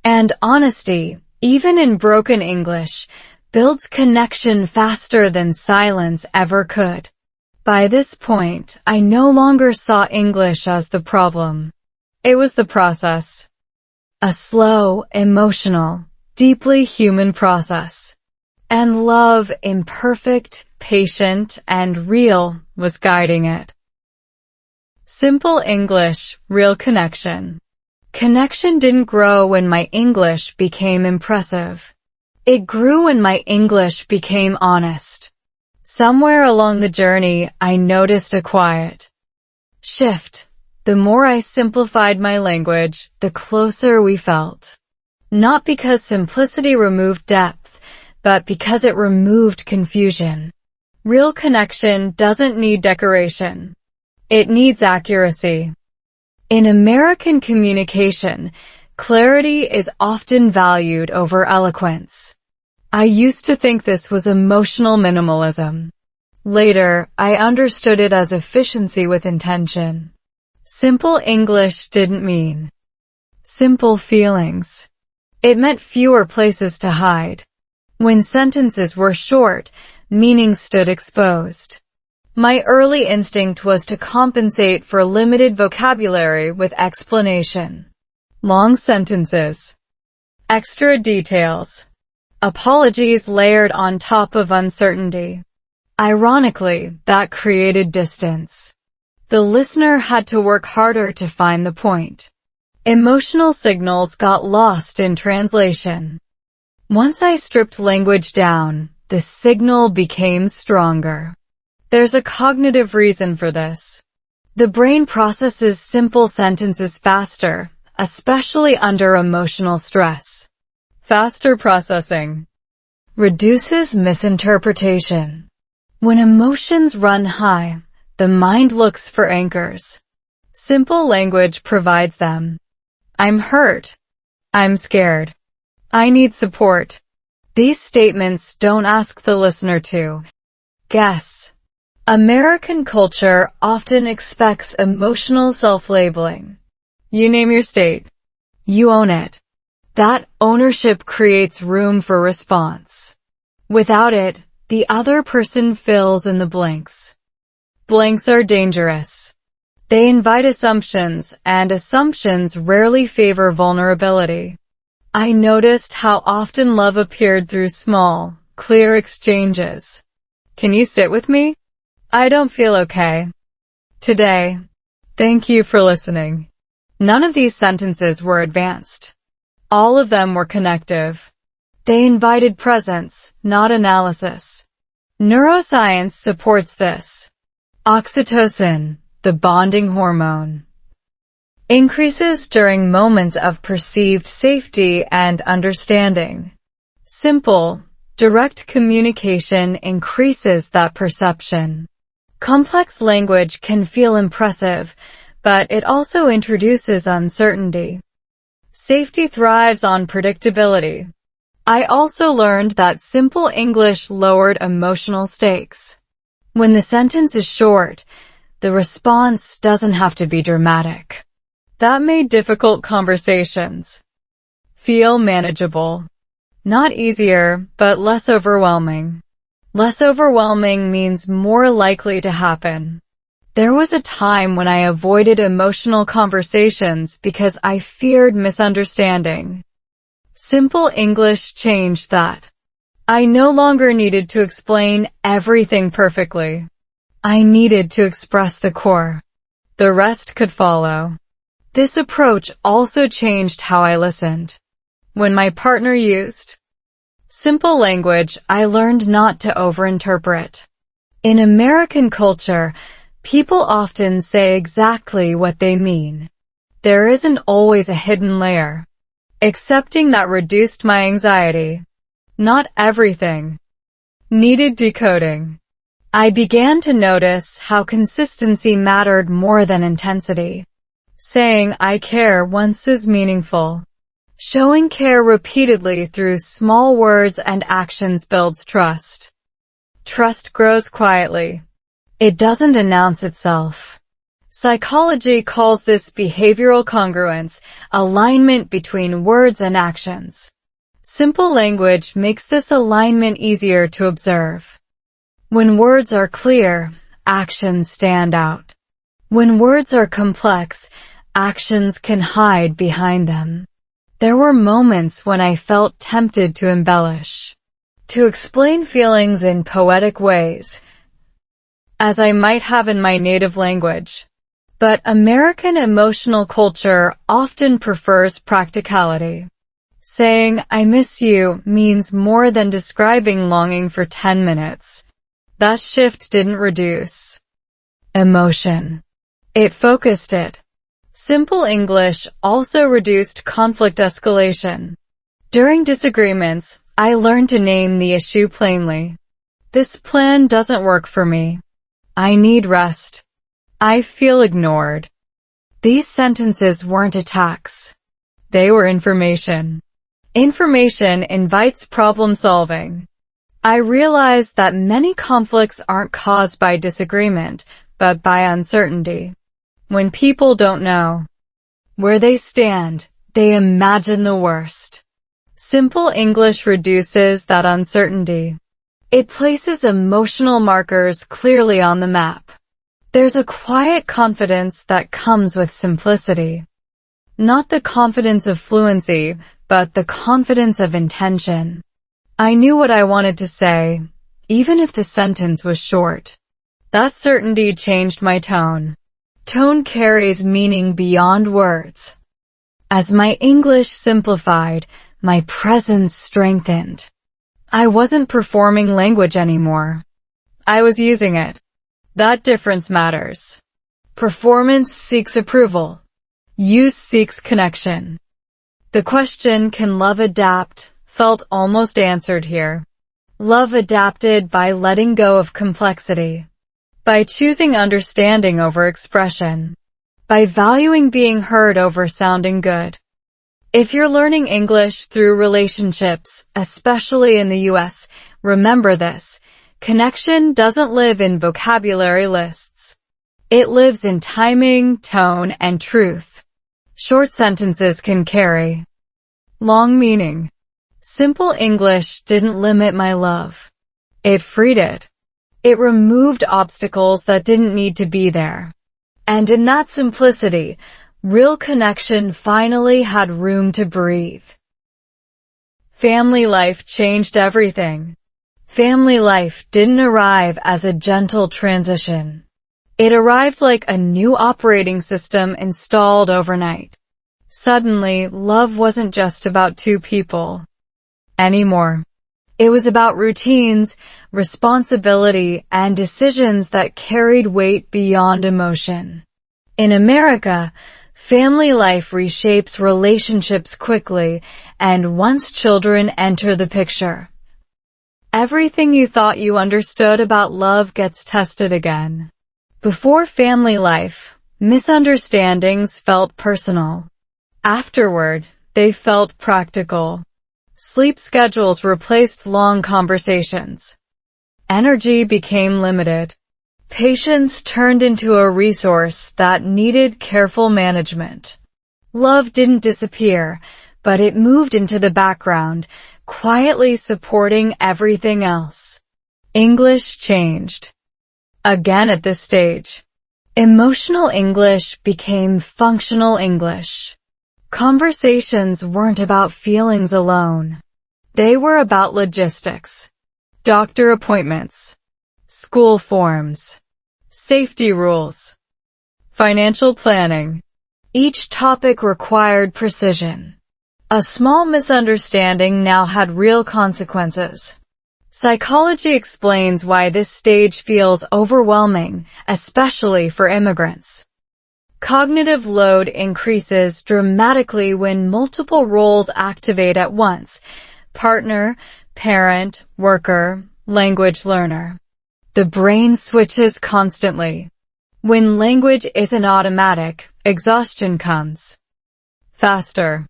And honesty, even in broken English, builds connection faster than silence ever could. By this point, I no longer saw English as the problem. It was the process. A slow, emotional, deeply human process. And love, imperfect, patient, and real, was guiding it. Simple English, real connection. Connection didn't grow when my English became impressive. It grew when my English became honest. Somewhere along the journey, I noticed a quiet shift. The more I simplified my language, the closer we felt. Not because simplicity removed depth, but because it removed confusion. Real connection doesn't need decoration. It needs accuracy. In American communication, clarity is often valued over eloquence. I used to think this was emotional minimalism. Later, I understood it as efficiency with intention. Simple English didn't mean simple feelings. It meant fewer places to hide. When sentences were short, meaning stood exposed. My early instinct was to compensate for limited vocabulary with explanation. Long sentences. Extra details. Apologies layered on top of uncertainty. Ironically, that created distance. The listener had to work harder to find the point. Emotional signals got lost in translation. Once I stripped language down, the signal became stronger. There's a cognitive reason for this. The brain processes simple sentences faster, especially under emotional stress. Faster processing reduces misinterpretation. When emotions run high, the mind looks for anchors. Simple language provides them. I'm hurt. I'm scared. I need support. These statements don't ask the listener to guess. American culture often expects emotional self-labeling. You name your state. You own it. That ownership creates room for response. Without it, the other person fills in the blanks. Blanks are dangerous. They invite assumptions, and assumptions rarely favor vulnerability. I noticed how often love appeared through small, clear exchanges. Can you sit with me? I don't feel okay today. Thank you for listening. None of these sentences were advanced. All of them were connective. They invited presence, not analysis. Neuroscience supports this. Oxytocin, the bonding hormone, increases during moments of perceived safety and understanding. Simple, direct communication increases that perception. Complex language can feel impressive, but it also introduces uncertainty. Safety thrives on predictability. I also learned that simple English lowered emotional stakes. When the sentence is short, the response doesn't have to be dramatic. That made difficult conversations feel manageable. Not easier, but less overwhelming. Less overwhelming means more likely to happen. There was a time when I avoided emotional conversations because I feared misunderstanding. Simple English changed that. I no longer needed to explain everything perfectly. I needed to express the core. The rest could follow. This approach also changed how I listened. When my partner used simple language, I learned not to overinterpret. In American culture, people often say exactly what they mean. There isn't always a hidden layer. Accepting that reduced my anxiety. Not everything needed decoding. I began to notice how consistency mattered more than intensity. Saying I care once is meaningful. Showing care repeatedly through small words and actions builds trust. Trust grows quietly. It doesn't announce itself. Psychology calls this behavioral congruence, alignment between words and actions. Simple language makes this alignment easier to observe. When words are clear, actions stand out. When words are complex, actions can hide behind them. There were moments when I felt tempted to embellish, to explain feelings in poetic ways, as I might have in my native language. But American emotional culture often prefers practicality. Saying, I miss you, means more than describing longing for 10 minutes. That shift didn't reduce emotion. It focused it. Simple English also reduced conflict escalation. During disagreements, I learned to name the issue plainly. This plan doesn't work for me. I need rest. I feel ignored. These sentences weren't attacks. They were information. Information invites problem solving. I realized that many conflicts aren't caused by disagreement, but by uncertainty. When people don't know where they stand, they imagine the worst. Simple English reduces that uncertainty. It places emotional markers clearly on the map. There's a quiet confidence that comes with simplicity. Not the confidence of fluency, but the confidence of intention. I knew what I wanted to say, even if the sentence was short. That certainty changed my tone. Tone carries meaning beyond words. As my English simplified, my presence strengthened. I wasn't performing language anymore. I was using it. That difference matters. Performance seeks approval. Use seeks connection. The question, can love adapt, felt almost answered here. Love adapted by letting go of complexity, by choosing understanding over expression, by valuing being heard over sounding good. If you're learning English through relationships, especially in the US, remember this. Connection doesn't live in vocabulary lists. It lives in timing, tone, and truth. Short sentences can carry long meaning. Simple English didn't limit my love. It freed it. It removed obstacles that didn't need to be there. And in that simplicity, real connection finally had room to breathe. Family life changed everything. Family life didn't arrive as a gentle transition. It arrived like a new operating system installed overnight. Suddenly, love wasn't just about two people anymore. It was about routines, responsibility, and decisions that carried weight beyond emotion. In America, family life reshapes relationships quickly, and once children enter the picture, everything you thought you understood about love gets tested again. Before family life, misunderstandings felt personal. Afterward, they felt practical. Sleep schedules replaced long conversations. Energy became limited. Patience turned into a resource that needed careful management. Love didn't disappear, but it moved into the background, quietly supporting everything else. English changed. Again at this stage. Emotional English became functional English. Conversations weren't about feelings alone. They were about logistics. Doctor appointments. School forms. Safety rules. Financial planning. Each topic required precision. A small misunderstanding now had real consequences. Psychology explains why this stage feels overwhelming, especially for immigrants. Cognitive load increases dramatically when multiple roles activate at once: partner, parent, worker, language learner. The brain switches constantly. When language isn't automatic, exhaustion comes faster.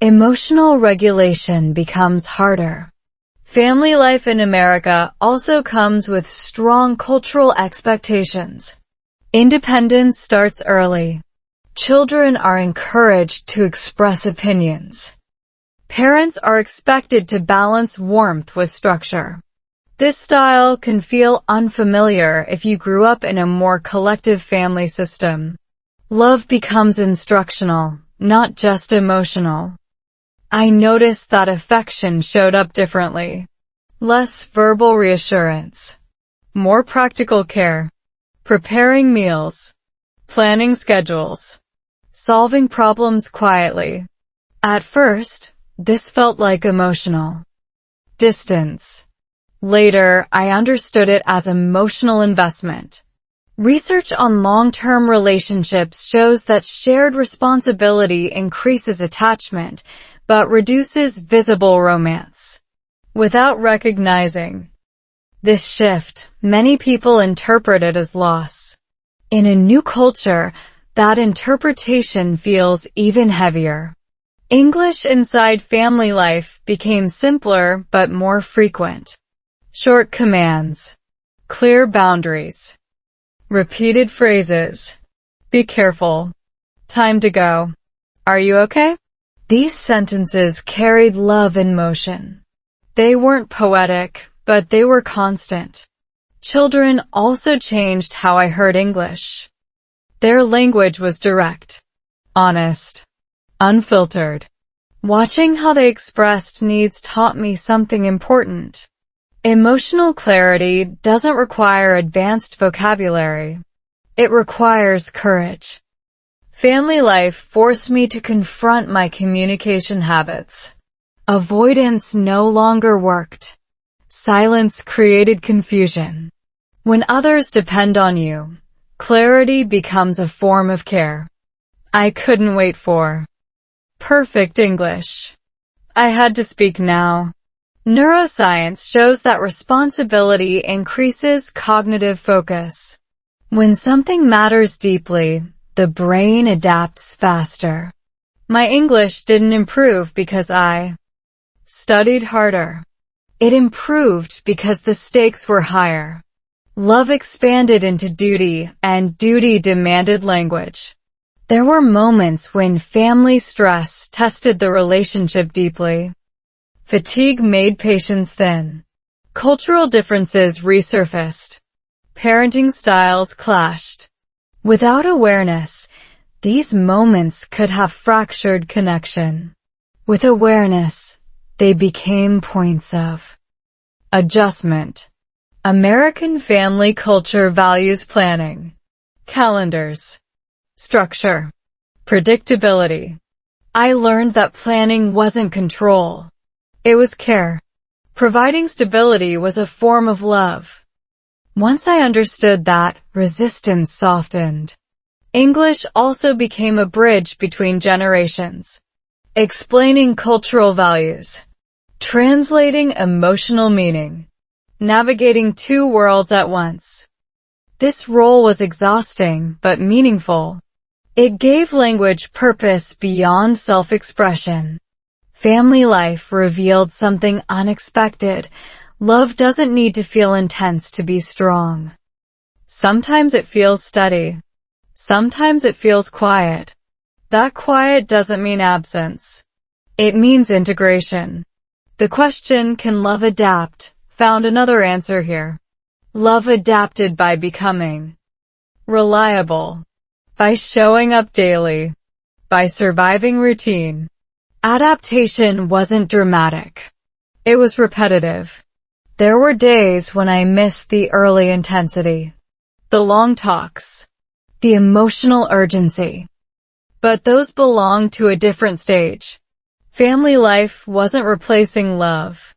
Emotional regulation becomes harder. Family life in America also comes with strong cultural expectations. Independence starts early. Children are encouraged to express opinions. Parents are expected to balance warmth with structure. This style can feel unfamiliar if you grew up in a more collective family system. Love becomes instructional, not just emotional. I noticed that affection showed up differently. Less verbal reassurance. More practical care. Preparing meals. Planning schedules. Solving problems quietly. At first, this felt like emotional distance. Later, I understood it as emotional investment. Research on long-term relationships shows that shared responsibility increases attachment, but reduces visible romance. Without recognizing this shift, many people interpret it as loss. In a new culture, that interpretation feels even heavier. English inside family life became simpler but more frequent. Short commands. Clear boundaries. Repeated phrases. Be careful. Time to go. Are you okay? These sentences carried love in motion. They weren't poetic, but they were constant. Children also changed how I heard English. Their language was direct, honest, unfiltered. Watching how they expressed needs taught me something important. Emotional clarity doesn't require advanced vocabulary. It requires courage. Family life forced me to confront my communication habits. Avoidance no longer worked. Silence created confusion. When others depend on you, clarity becomes a form of care. I couldn't wait for perfect English. I had to speak now. Neuroscience shows that responsibility increases cognitive focus. When something matters deeply, the brain adapts faster. My English didn't improve because I studied harder. It improved because the stakes were higher. Love expanded into duty, and duty demanded language. There were moments when family stress tested the relationship deeply. Fatigue made patience thin. Cultural differences resurfaced. Parenting styles clashed. Without awareness, these moments could have fractured connection. With awareness, they became points of adjustment. American family culture values planning, calendars, structure, predictability. I learned that planning wasn't control. It was care. Providing stability was a form of love. Once I understood that, resistance softened. English also became a bridge between generations, explaining cultural values, translating emotional meaning, navigating two worlds at once. This role was exhausting but meaningful. It gave language purpose beyond self-expression. Family life revealed something unexpected. Love doesn't need to feel intense to be strong. Sometimes it feels steady. Sometimes it feels quiet. That quiet doesn't mean absence. It means integration. The question, can love adapt, found another answer here. Love adapted by becoming reliable, by showing up daily, by surviving routine. Adaptation wasn't dramatic. It was repetitive. There were days when I missed the early intensity, the long talks, the emotional urgency. But those belonged to a different stage. Family life wasn't replacing love.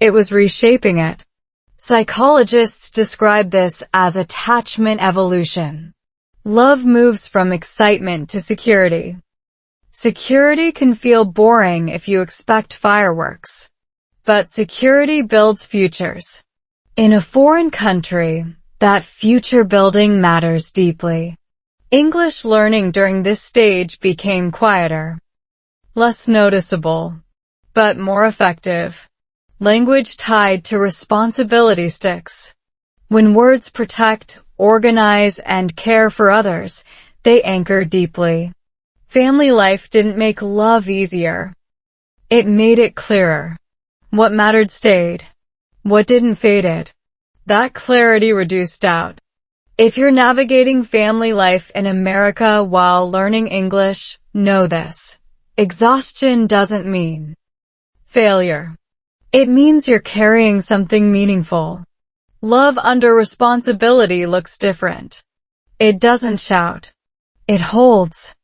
It was reshaping it. Psychologists describe this as attachment evolution. Love moves from excitement to security. Security can feel boring if you expect fireworks. But security builds futures. In a foreign country, that future building matters deeply. English learning during this stage became quieter, less noticeable, but more effective. Language tied to responsibility sticks. When words protect, organize, and care for others, they anchor deeply. Family life didn't make love easier. It made it clearer. What mattered stayed. What didn't faded. That clarity reduced doubt. If you're navigating family life in America while learning English, know this. Exhaustion doesn't mean failure. It means you're carrying something meaningful. Love under responsibility looks different. It doesn't shout. It holds.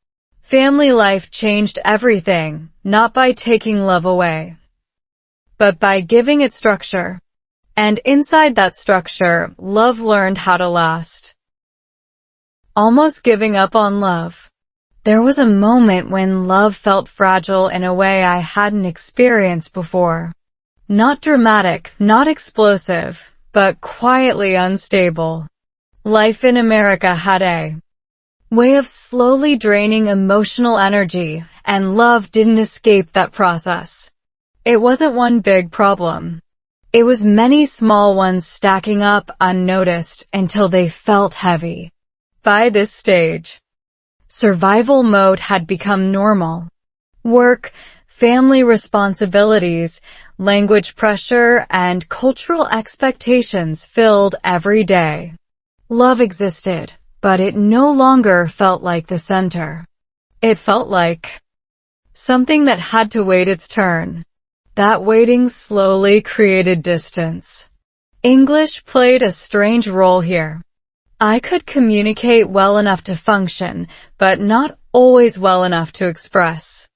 Family life changed everything, not by taking love away, but by giving it structure. And inside that structure, love learned how to last. Almost giving up on love. There was a moment when love felt fragile in a way I hadn't experienced before. Not dramatic, not explosive, but quietly unstable. Life in America had a way of slowly draining emotional energy, and love didn't escape that process. It wasn't one big problem. It was many small ones stacking up unnoticed until they felt heavy. By this stage, survival mode had become normal. Work, family responsibilities, language pressure, and cultural expectations filled every day. Love existed, but it no longer felt like the center. It felt like something that had to wait its turn. That waiting slowly created distance. English played a strange role here. I could communicate well enough to function, but not always well enough to express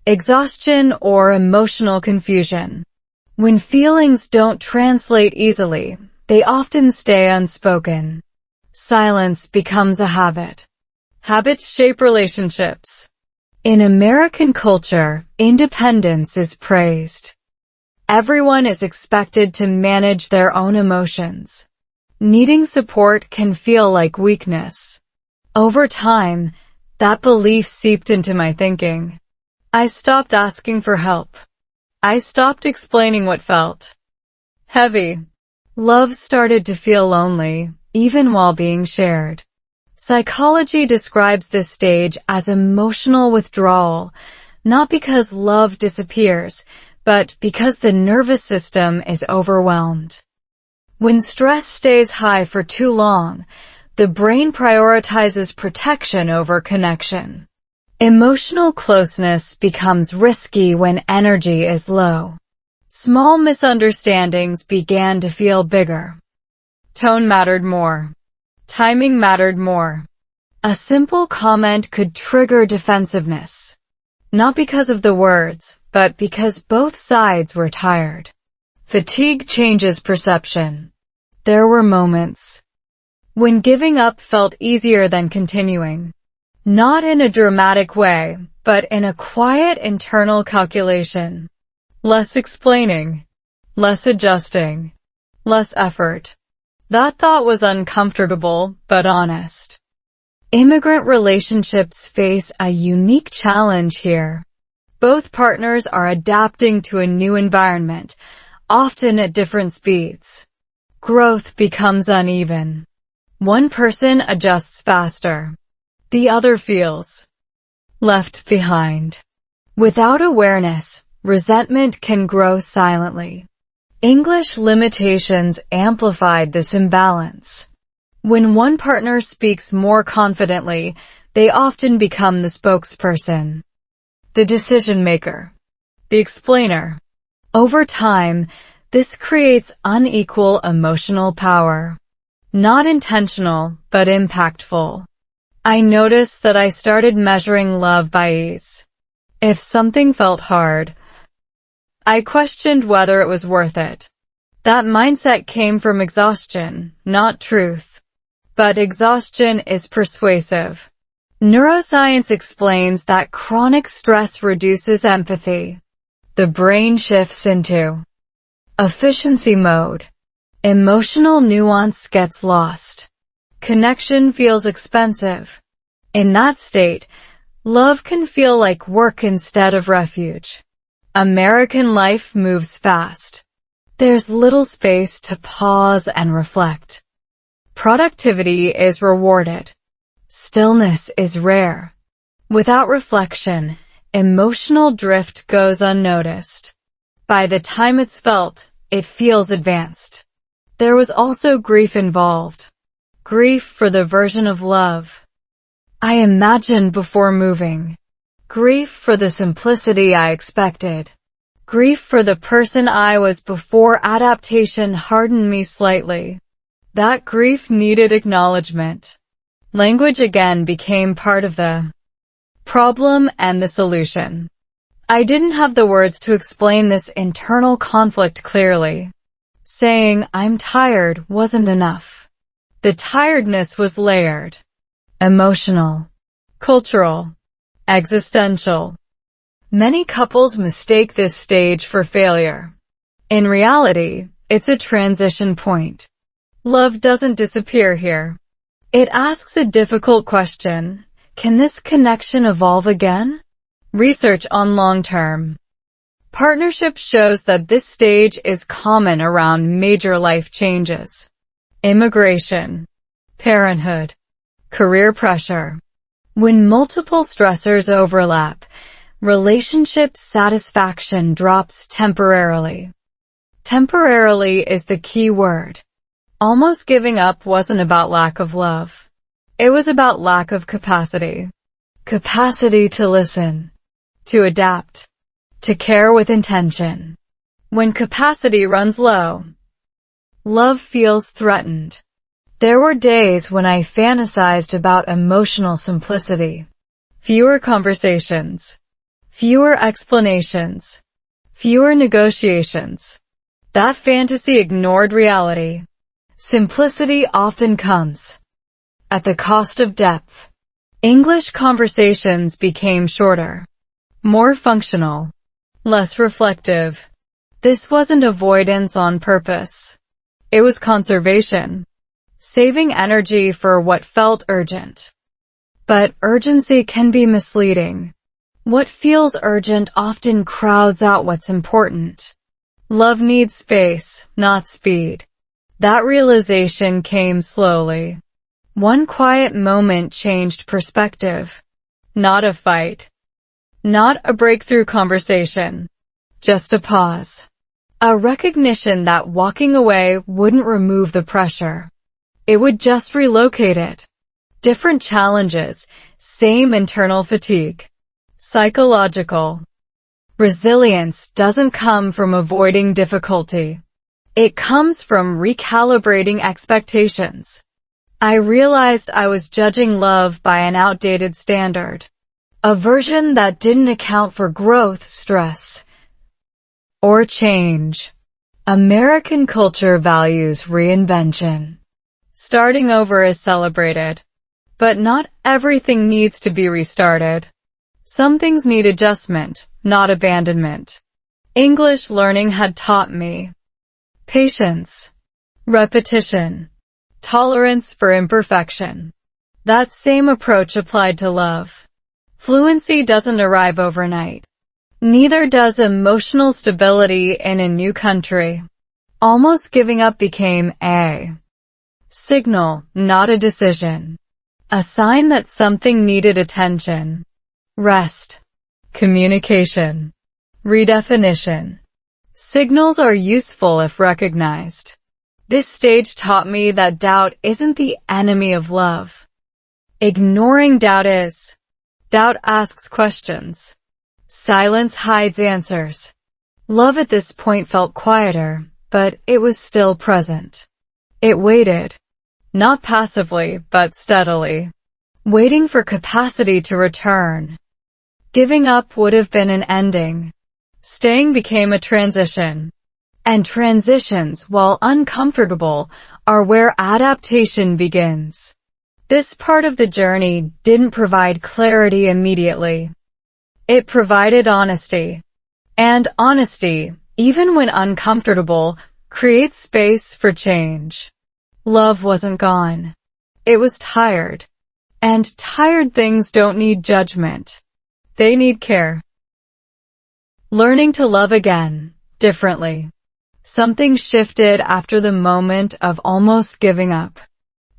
exhaustion or emotional confusion. When feelings don't translate easily, they often stay unspoken. Silence becomes a habit. Habits shape relationships. In American culture, independence is praised. Everyone is expected to manage their own emotions. Needing support can feel like weakness. Over time, that belief seeped into my thinking. I stopped asking for help. I stopped explaining what felt heavy. Love started to feel lonely, even while being shared. Psychology describes this stage as emotional withdrawal, not because love disappears, but because the nervous system is overwhelmed. When stress stays high for too long, the brain prioritizes protection over connection. Emotional closeness becomes risky when energy is low. Small misunderstandings began to feel bigger. Tone mattered more. Timing mattered more. A simple comment could trigger defensiveness. Not because of the words, but because both sides were tired. Fatigue changes perception. There were moments when giving up felt easier than continuing. Not in a dramatic way, but in a quiet internal calculation. Less explaining, less adjusting, less effort. That thought was uncomfortable, but honest. Immigrant relationships face a unique challenge here. Both partners are adapting to a new environment, often at different speeds. Growth becomes uneven. One person adjusts faster. The other feels left behind. Without awareness, resentment can grow silently. English limitations amplified this imbalance. When one partner speaks more confidently, they often become the spokesperson, the decision maker, the explainer. Over time, this creates unequal emotional power. Not intentional, but impactful. I noticed that I started measuring love by ease. If something felt hard, I questioned whether it was worth it. That mindset came from exhaustion, not truth. But exhaustion is persuasive. Neuroscience explains that chronic stress reduces empathy. The brain shifts into efficiency mode. Emotional nuance gets lost. Connection feels expensive. In that state, love can feel like work instead of refuge. American life moves fast. There's little space to pause and reflect. Productivity is rewarded. Stillness is rare. Without reflection, emotional drift goes unnoticed. By the time it's felt, it feels advanced. There was also grief involved. Grief for the version of love I imagined before moving. Grief for the simplicity I expected. Grief for the person I was before adaptation hardened me slightly. That grief needed acknowledgement. Language again became part of the problem and the solution. I didn't have the words to explain this internal conflict clearly. Saying, "I'm tired," wasn't enough. The tiredness was layered. Emotional, cultural, existential. Many couples mistake this stage for failure. In reality, it's a transition point. Love doesn't disappear here. It asks a difficult question. Can this connection evolve again? Research on long-term partnership shows that this stage is common around major life changes. Immigration, parenthood, career pressure. When multiple stressors overlap, relationship satisfaction drops temporarily. Temporarily is the key word. Almost giving up wasn't about lack of love. It was about lack of capacity. Capacity to listen, to adapt, to care with intention. When capacity runs low, love feels threatened. There were days when I fantasized about emotional simplicity. Fewer conversations. Fewer explanations. Fewer negotiations. That fantasy ignored reality. Simplicity often comes at the cost of depth. English conversations became shorter, more functional, less reflective. This wasn't avoidance on purpose. It was conservation, saving energy for what felt urgent. But urgency can be misleading. What feels urgent often crowds out what's important. Love needs space, not speed. That realization came slowly. One quiet moment changed perspective. Not a fight. Not a breakthrough conversation. Just a pause. A recognition that walking away wouldn't remove the pressure. It would just relocate it. Different challenges, same internal fatigue. Psychological. Resilience doesn't come from avoiding difficulty. It comes from recalibrating expectations. I realized I was judging love by an outdated standard. A version that didn't account for growth, stress, or change. American culture values reinvention. Starting over is celebrated. But not everything needs to be restarted. Some things need adjustment, not abandonment. English learning had taught me patience, repetition, tolerance for imperfection. That same approach applied to love. Fluency doesn't arrive overnight. Neither does emotional stability in a new country. Almost giving up became a signal, not a decision. A sign that something needed attention. Rest. Communication. Redefinition. Signals are useful if recognized. This stage taught me that doubt isn't the enemy of love. Ignoring doubt is. Doubt asks questions. Silence hides answers. Love at this point felt quieter, but it was still present. It waited. Not passively, but steadily. Waiting for capacity to return. Giving up would have been an ending. Staying became a transition. And transitions, while uncomfortable, are where adaptation begins. This part of the journey didn't provide clarity immediately. It provided honesty. And honesty, even when uncomfortable, creates space for change. Love wasn't gone. It was tired. And tired things don't need judgment. They need care. Learning to love again, differently. Something shifted after the moment of almost giving up.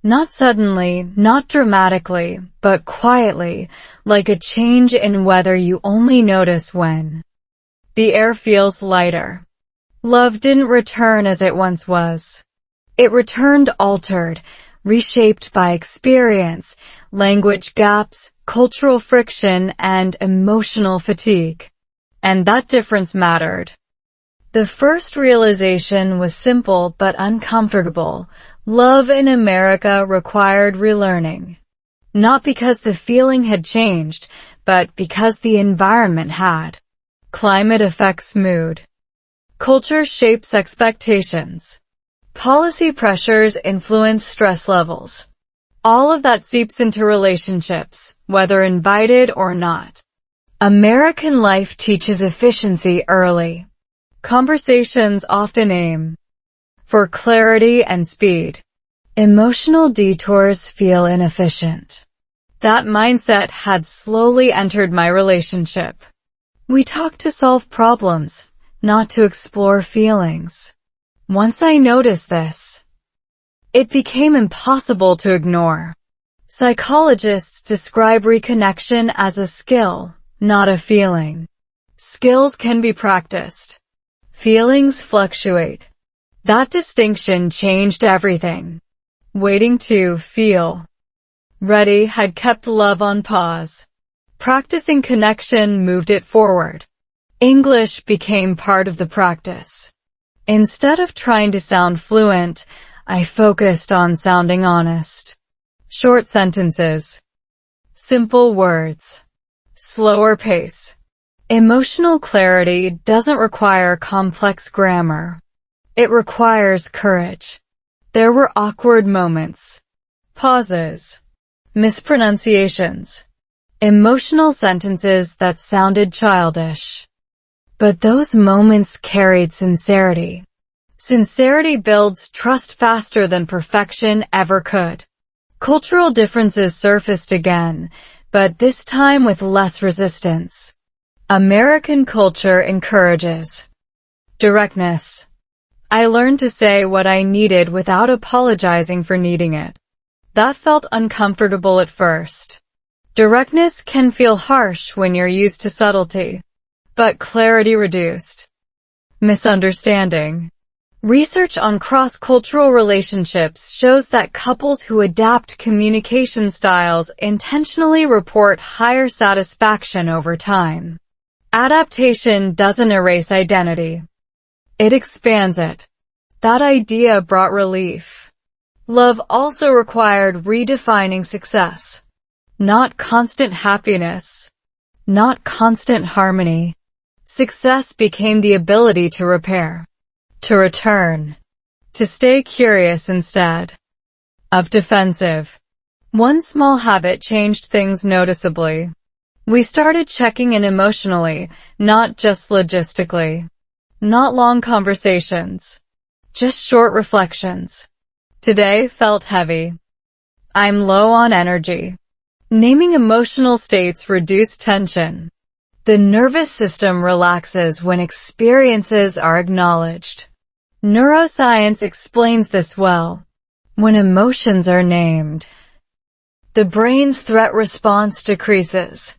Not suddenly, not dramatically, but quietly, like a change in weather you only notice when the air feels lighter. Love didn't return as it once was. It returned altered, reshaped by experience, language gaps, cultural friction, and emotional fatigue. And that difference mattered. The first realization was simple but uncomfortable. Love in America required relearning. Not because the feeling had changed, but because the environment had. Climate affects mood. Culture shapes expectations. Policy pressures influence stress levels. All of that seeps into relationships, whether invited or not. American life teaches efficiency early. Conversations often aim for clarity and speed. Emotional detours feel inefficient. That mindset had slowly entered my relationship. We talked to solve problems, not to explore feelings. Once I noticed this, it became impossible to ignore. Psychologists describe reconnection as a skill, not a feeling. Skills can be practiced. Feelings fluctuate. That distinction changed everything. Waiting to feel ready had kept love on pause. Practicing connection moved it forward. English became part of the practice. Instead of trying to sound fluent, I focused on sounding honest. Short sentences. Simple words. Slower pace. Emotional clarity doesn't require complex grammar. It requires courage. There were awkward moments. Pauses. Mispronunciations. Emotional sentences that sounded childish. But those moments carried sincerity. Sincerity builds trust faster than perfection ever could. Cultural differences surfaced again, but this time with less resistance. American culture encourages directness. I learned to say what I needed without apologizing for needing it. That felt uncomfortable at first. Directness can feel harsh when you're used to subtlety, but clarity reduced. Misunderstanding. Research on cross-cultural relationships shows that couples who adapt communication styles intentionally report higher satisfaction over time. Adaptation doesn't erase identity. It expands it. That idea brought relief. Love also required redefining success. Not constant happiness. Not constant harmony. Success became the ability to repair. To return. To stay curious instead of defensive. One small habit changed things noticeably. We started checking in emotionally, not just logistically. Not long conversations. Just short reflections. Today felt heavy. I'm low on energy. Naming emotional states reduced tension. The nervous system relaxes when experiences are acknowledged. Neuroscience explains this well. When emotions are named, the brain's threat response decreases.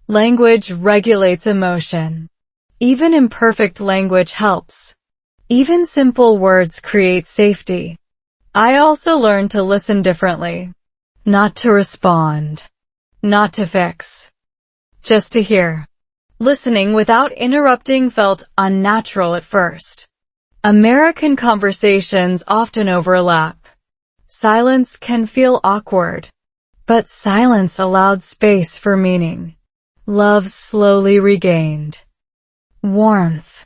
Language regulates emotion. Even imperfect language helps. Even simple words create safety. I also learned to listen differently. Not to respond. Not to fix. Just to hear. Listening without interrupting felt unnatural at first. American conversations often overlap. Silence can feel awkward. But silence allowed space for meaning. Love slowly regained warmth.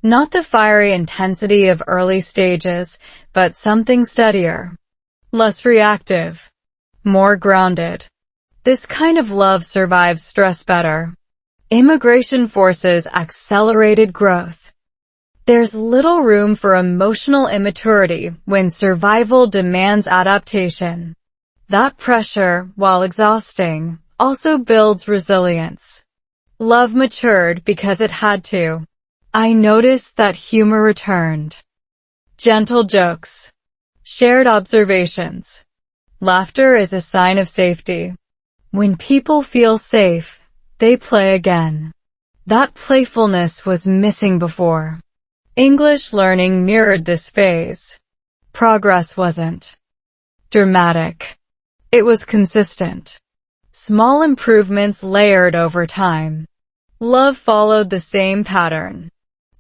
Not the fiery intensity of early stages, but something steadier. Less reactive. More grounded. This kind of love survives stress better. Immigration forces accelerated growth. There's little room for emotional immaturity when survival demands adaptation. That pressure, while exhausting, also builds resilience. Love matured because it had to. I noticed that humor returned. Gentle jokes. Shared observations. Laughter is a sign of safety. When people feel safe, they play again. That playfulness was missing before. English learning mirrored this phase. Progress wasn't dramatic. It was consistent. Small improvements layered over time. Love followed the same pattern.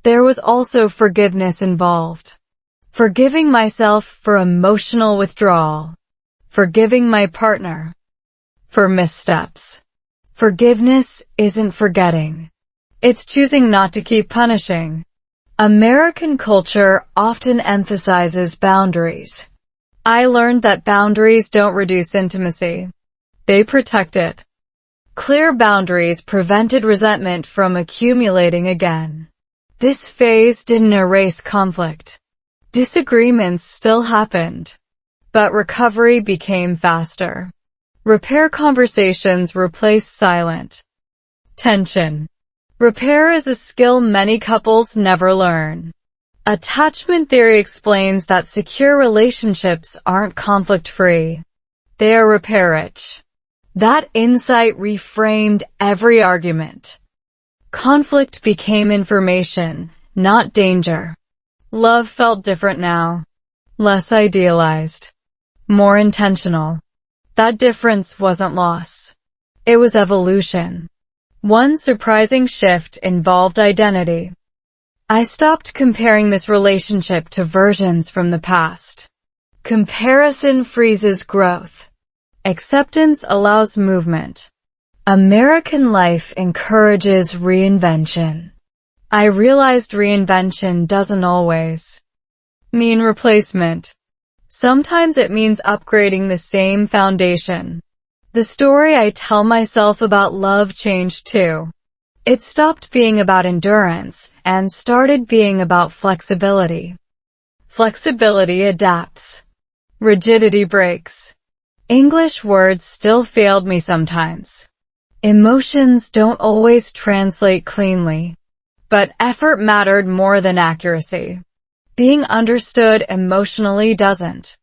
There was also forgiveness involved. Forgiving myself for emotional withdrawal. Forgiving my partner for missteps. Forgiveness isn't forgetting. It's choosing not to keep punishing. American culture often emphasizes boundaries. I learned that boundaries don't reduce intimacy. They protect it. Clear boundaries prevented resentment from accumulating again. This phase didn't erase conflict. Disagreements still happened, but recovery became faster. Repair conversations replaced silent tension. Repair is a skill many couples never learn. Attachment theory explains that secure relationships aren't conflict-free. They are repair-rich. That insight reframed every argument. Conflict became information, not danger. Love felt different now. Less idealized. More intentional. That difference wasn't loss. It was evolution. One surprising shift involved identity. I stopped comparing this relationship to versions from the past. Comparison freezes growth. Acceptance allows movement. American life encourages reinvention. I realized reinvention doesn't always mean replacement. Sometimes it means upgrading the same foundation. The story I tell myself about love changed too. It stopped being about endurance and started being about flexibility. Flexibility adapts. Rigidity breaks. English words still failed me sometimes. Emotions don't always translate cleanly. But effort mattered more than accuracy. Being understood emotionally doesn't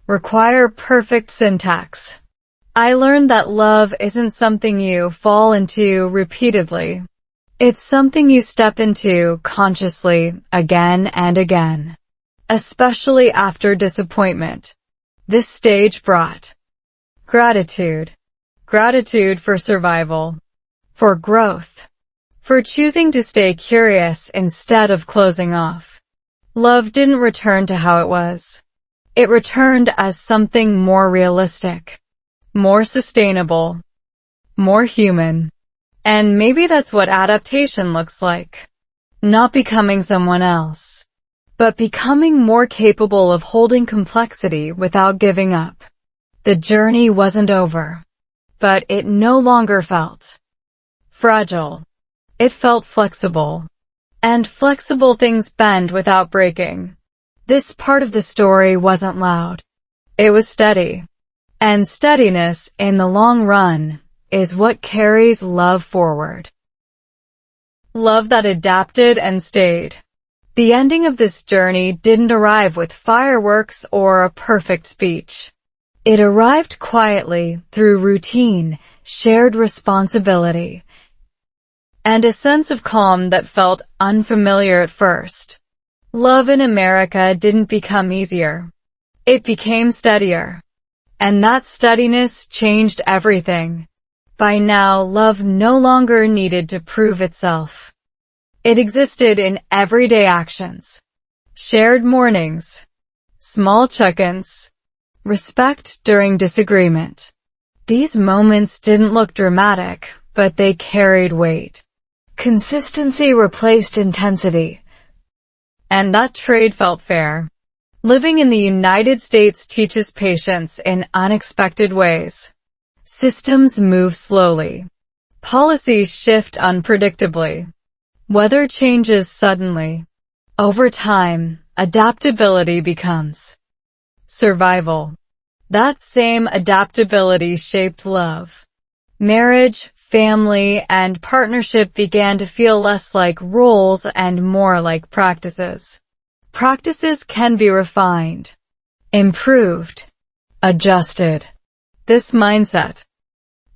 require perfect syntax. I learned that love isn't something you fall into repeatedly. It's something you step into consciously again and again. Especially after disappointment. This stage brought gratitude. Gratitude for survival. For growth. For choosing to stay curious instead of closing off. Love didn't return to how it was. It returned as something more realistic. More sustainable. More human. And maybe that's what adaptation looks like. Not becoming someone else. But becoming more capable of holding complexity without giving up. The journey wasn't over. But it no longer felt fragile. It felt flexible. And flexible things bend without breaking. This part of the story wasn't loud. It was steady. And steadiness, in the long run, is what carries love forward. Love that adapted and stayed. The ending of this journey didn't arrive with fireworks or a perfect speech. It arrived quietly through routine, shared responsibility, and a sense of calm that felt unfamiliar at first. Love in America didn't become easier. It became steadier. And that steadiness changed everything. By now, love no longer needed to prove itself. It existed in everyday actions. Shared mornings. Small check-ins. Respect during disagreement. These moments didn't look dramatic, but they carried weight. Consistency replaced intensity. And that trade felt fair. Living in the United States teaches patience in unexpected ways. Systems move slowly. Policies shift unpredictably. Weather changes suddenly. Over time, adaptability becomes survival. That same adaptability shaped love. Marriage, family, and partnership began to feel less like roles and more like practices. Practices can be refined, improved, adjusted. This mindset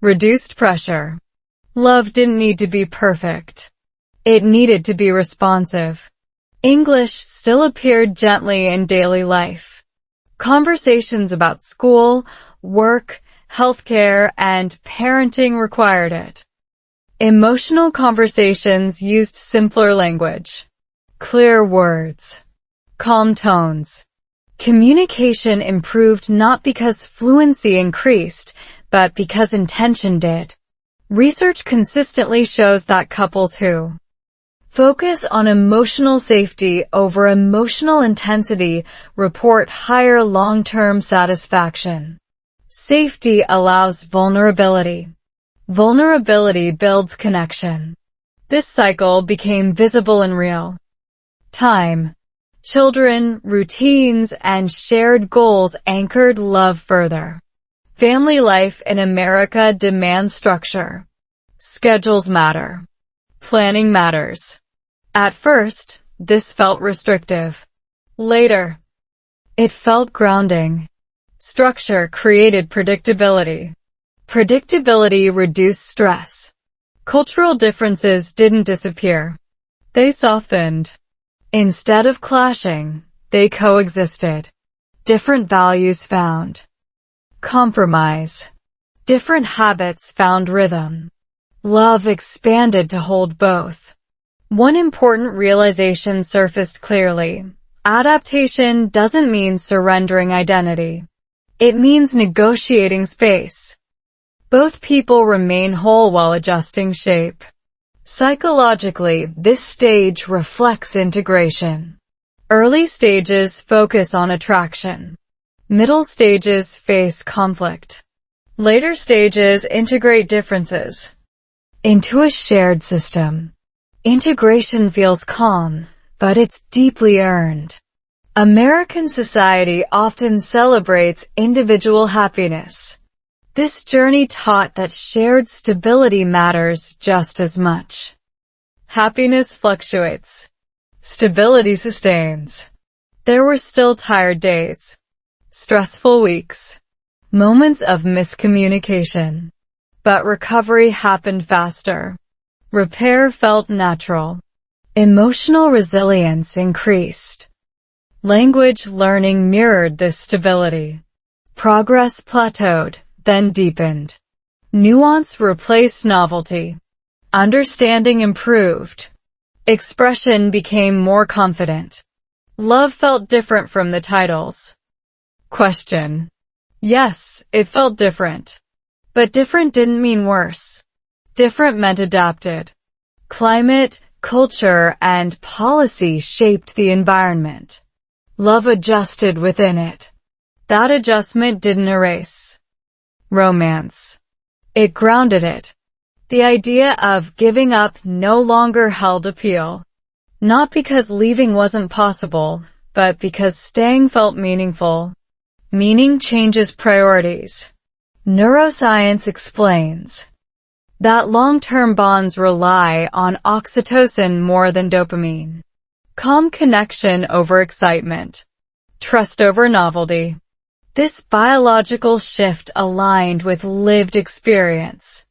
reduced pressure. Love didn't need to be perfect. It needed to be responsive. English still appeared gently in daily life. Conversations about school, work, healthcare, and parenting required it. Emotional conversations used simpler language, clear words, calm tones. Communication improved not because fluency increased, but because intention did. Research consistently shows that couples who focus on emotional safety over emotional intensity report higher long-term satisfaction. Safety allows vulnerability. Vulnerability builds connection. This cycle became visible in real time. Children, routines, and shared goals anchored love further. Family life in America demands structure. Schedules matter. Planning matters. At first, this felt restrictive. Later, it felt grounding. Structure created predictability. Predictability reduced stress. Cultural differences didn't disappear. They softened. Instead of clashing, they coexisted. Different values found compromise. Different habits found rhythm. Love expanded to hold both. One important realization surfaced clearly. Adaptation doesn't mean surrendering identity. It means negotiating space. Both people remain whole while adjusting shape. Psychologically, this stage reflects integration. Early stages focus on attraction. Middle stages face conflict. Later stages integrate differences into a shared system. Integration feels calm, but it's deeply earned. American society often celebrates individual happiness. This journey taught that shared stability matters just as much. Happiness fluctuates. Stability sustains. There were still tired days, stressful weeks, moments of miscommunication. But recovery happened faster. Repair felt natural. Emotional resilience increased. Language learning mirrored this stability. Progress plateaued, then deepened. Nuance replaced novelty. Understanding improved. Expression became more confident. Love felt different from the titles. Question. Yes, it felt different. But different didn't mean worse. Different meant adapted. Climate, culture, and policy shaped the environment. Love adjusted within it. That adjustment didn't erase romance. It grounded it. The idea of giving up no longer held appeal. Not because leaving wasn't possible, but because staying felt meaningful. Meaning changes priorities. Neuroscience explains that long-term bonds rely on oxytocin more than dopamine. Calm connection over excitement. Trust over novelty. This biological shift aligned with lived experience.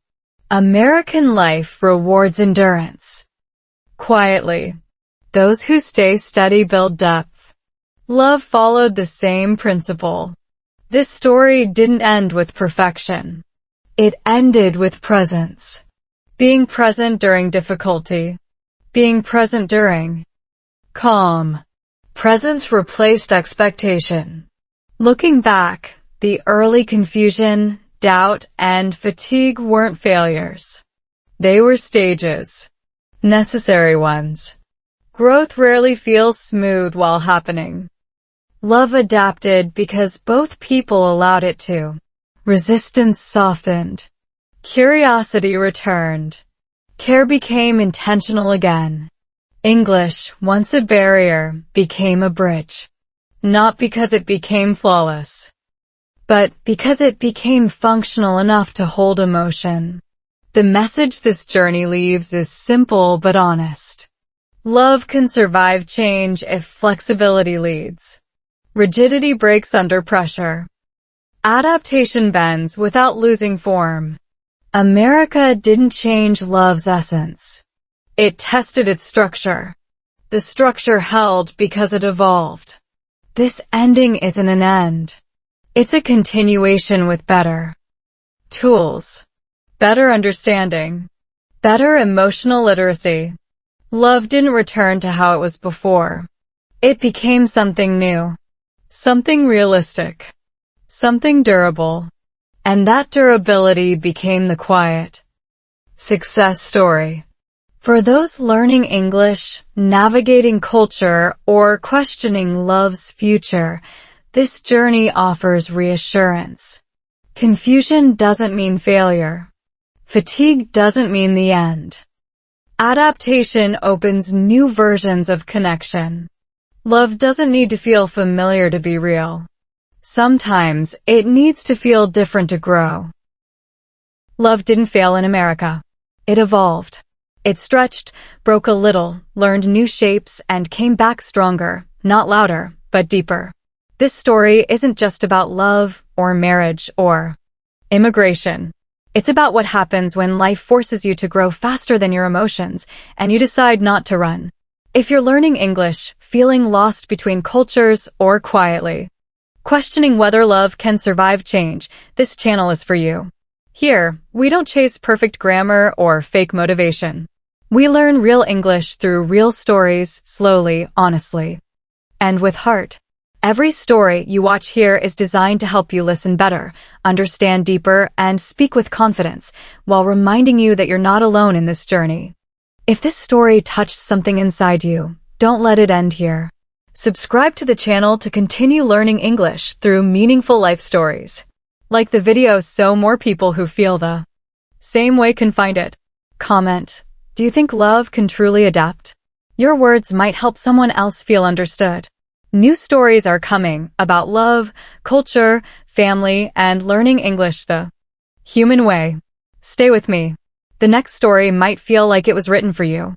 American life rewards endurance. Quietly. Those who stay steady build depth. Love followed the same principle. This story didn't end with perfection. It ended with presence. Being present during difficulty. Being present during calm. Presence replaced expectation. Looking back, the early confusion, doubt, and fatigue weren't failures. They were stages. Necessary ones. Growth rarely feels smooth while happening. Love adapted because both people allowed it to. Resistance softened. Curiosity returned. Care became intentional again. English, once a barrier, became a bridge. Not because it became flawless, but because it became functional enough to hold emotion. The message this journey leaves is simple but honest. Love can survive change if flexibility leads. Rigidity breaks under pressure. Adaptation bends without losing form. America didn't change love's essence. It tested its structure. The structure held because it evolved. This ending isn't an end. It's a continuation with better tools, better understanding, better emotional literacy. Love didn't return to how it was before. It became something new, something realistic, something durable. And that durability became the quiet success story. For those learning English, navigating culture, or questioning love's future, this journey offers reassurance. Confusion doesn't mean failure. Fatigue doesn't mean the end. Adaptation opens new versions of connection. Love doesn't need to feel familiar to be real. Sometimes it needs to feel different to grow. Love didn't fail in America. It evolved. It stretched, broke a little, learned new shapes, and came back stronger, not louder, but deeper. This story isn't just about love, or marriage, or immigration. It's about what happens when life forces you to grow faster than your emotions, and you decide not to run. If you're learning English, feeling lost between cultures, or quietly questioning whether love can survive change, this channel is for you. Here, we don't chase perfect grammar or fake motivation. We learn real English through real stories, slowly, honestly, and with heart. Every story you watch here is designed to help you listen better, understand deeper, and speak with confidence, while reminding you that you're not alone in this journey. If this story touched something inside you, don't let it end here. Subscribe to the channel to continue learning English through meaningful life stories. Like the video so more people who feel the same way can find it. Comment: do you think love can truly adapt? Your words might help someone else feel understood. New stories are coming about love, culture, family, and learning English the human way. Stay with me. The next story might feel like it was written for you.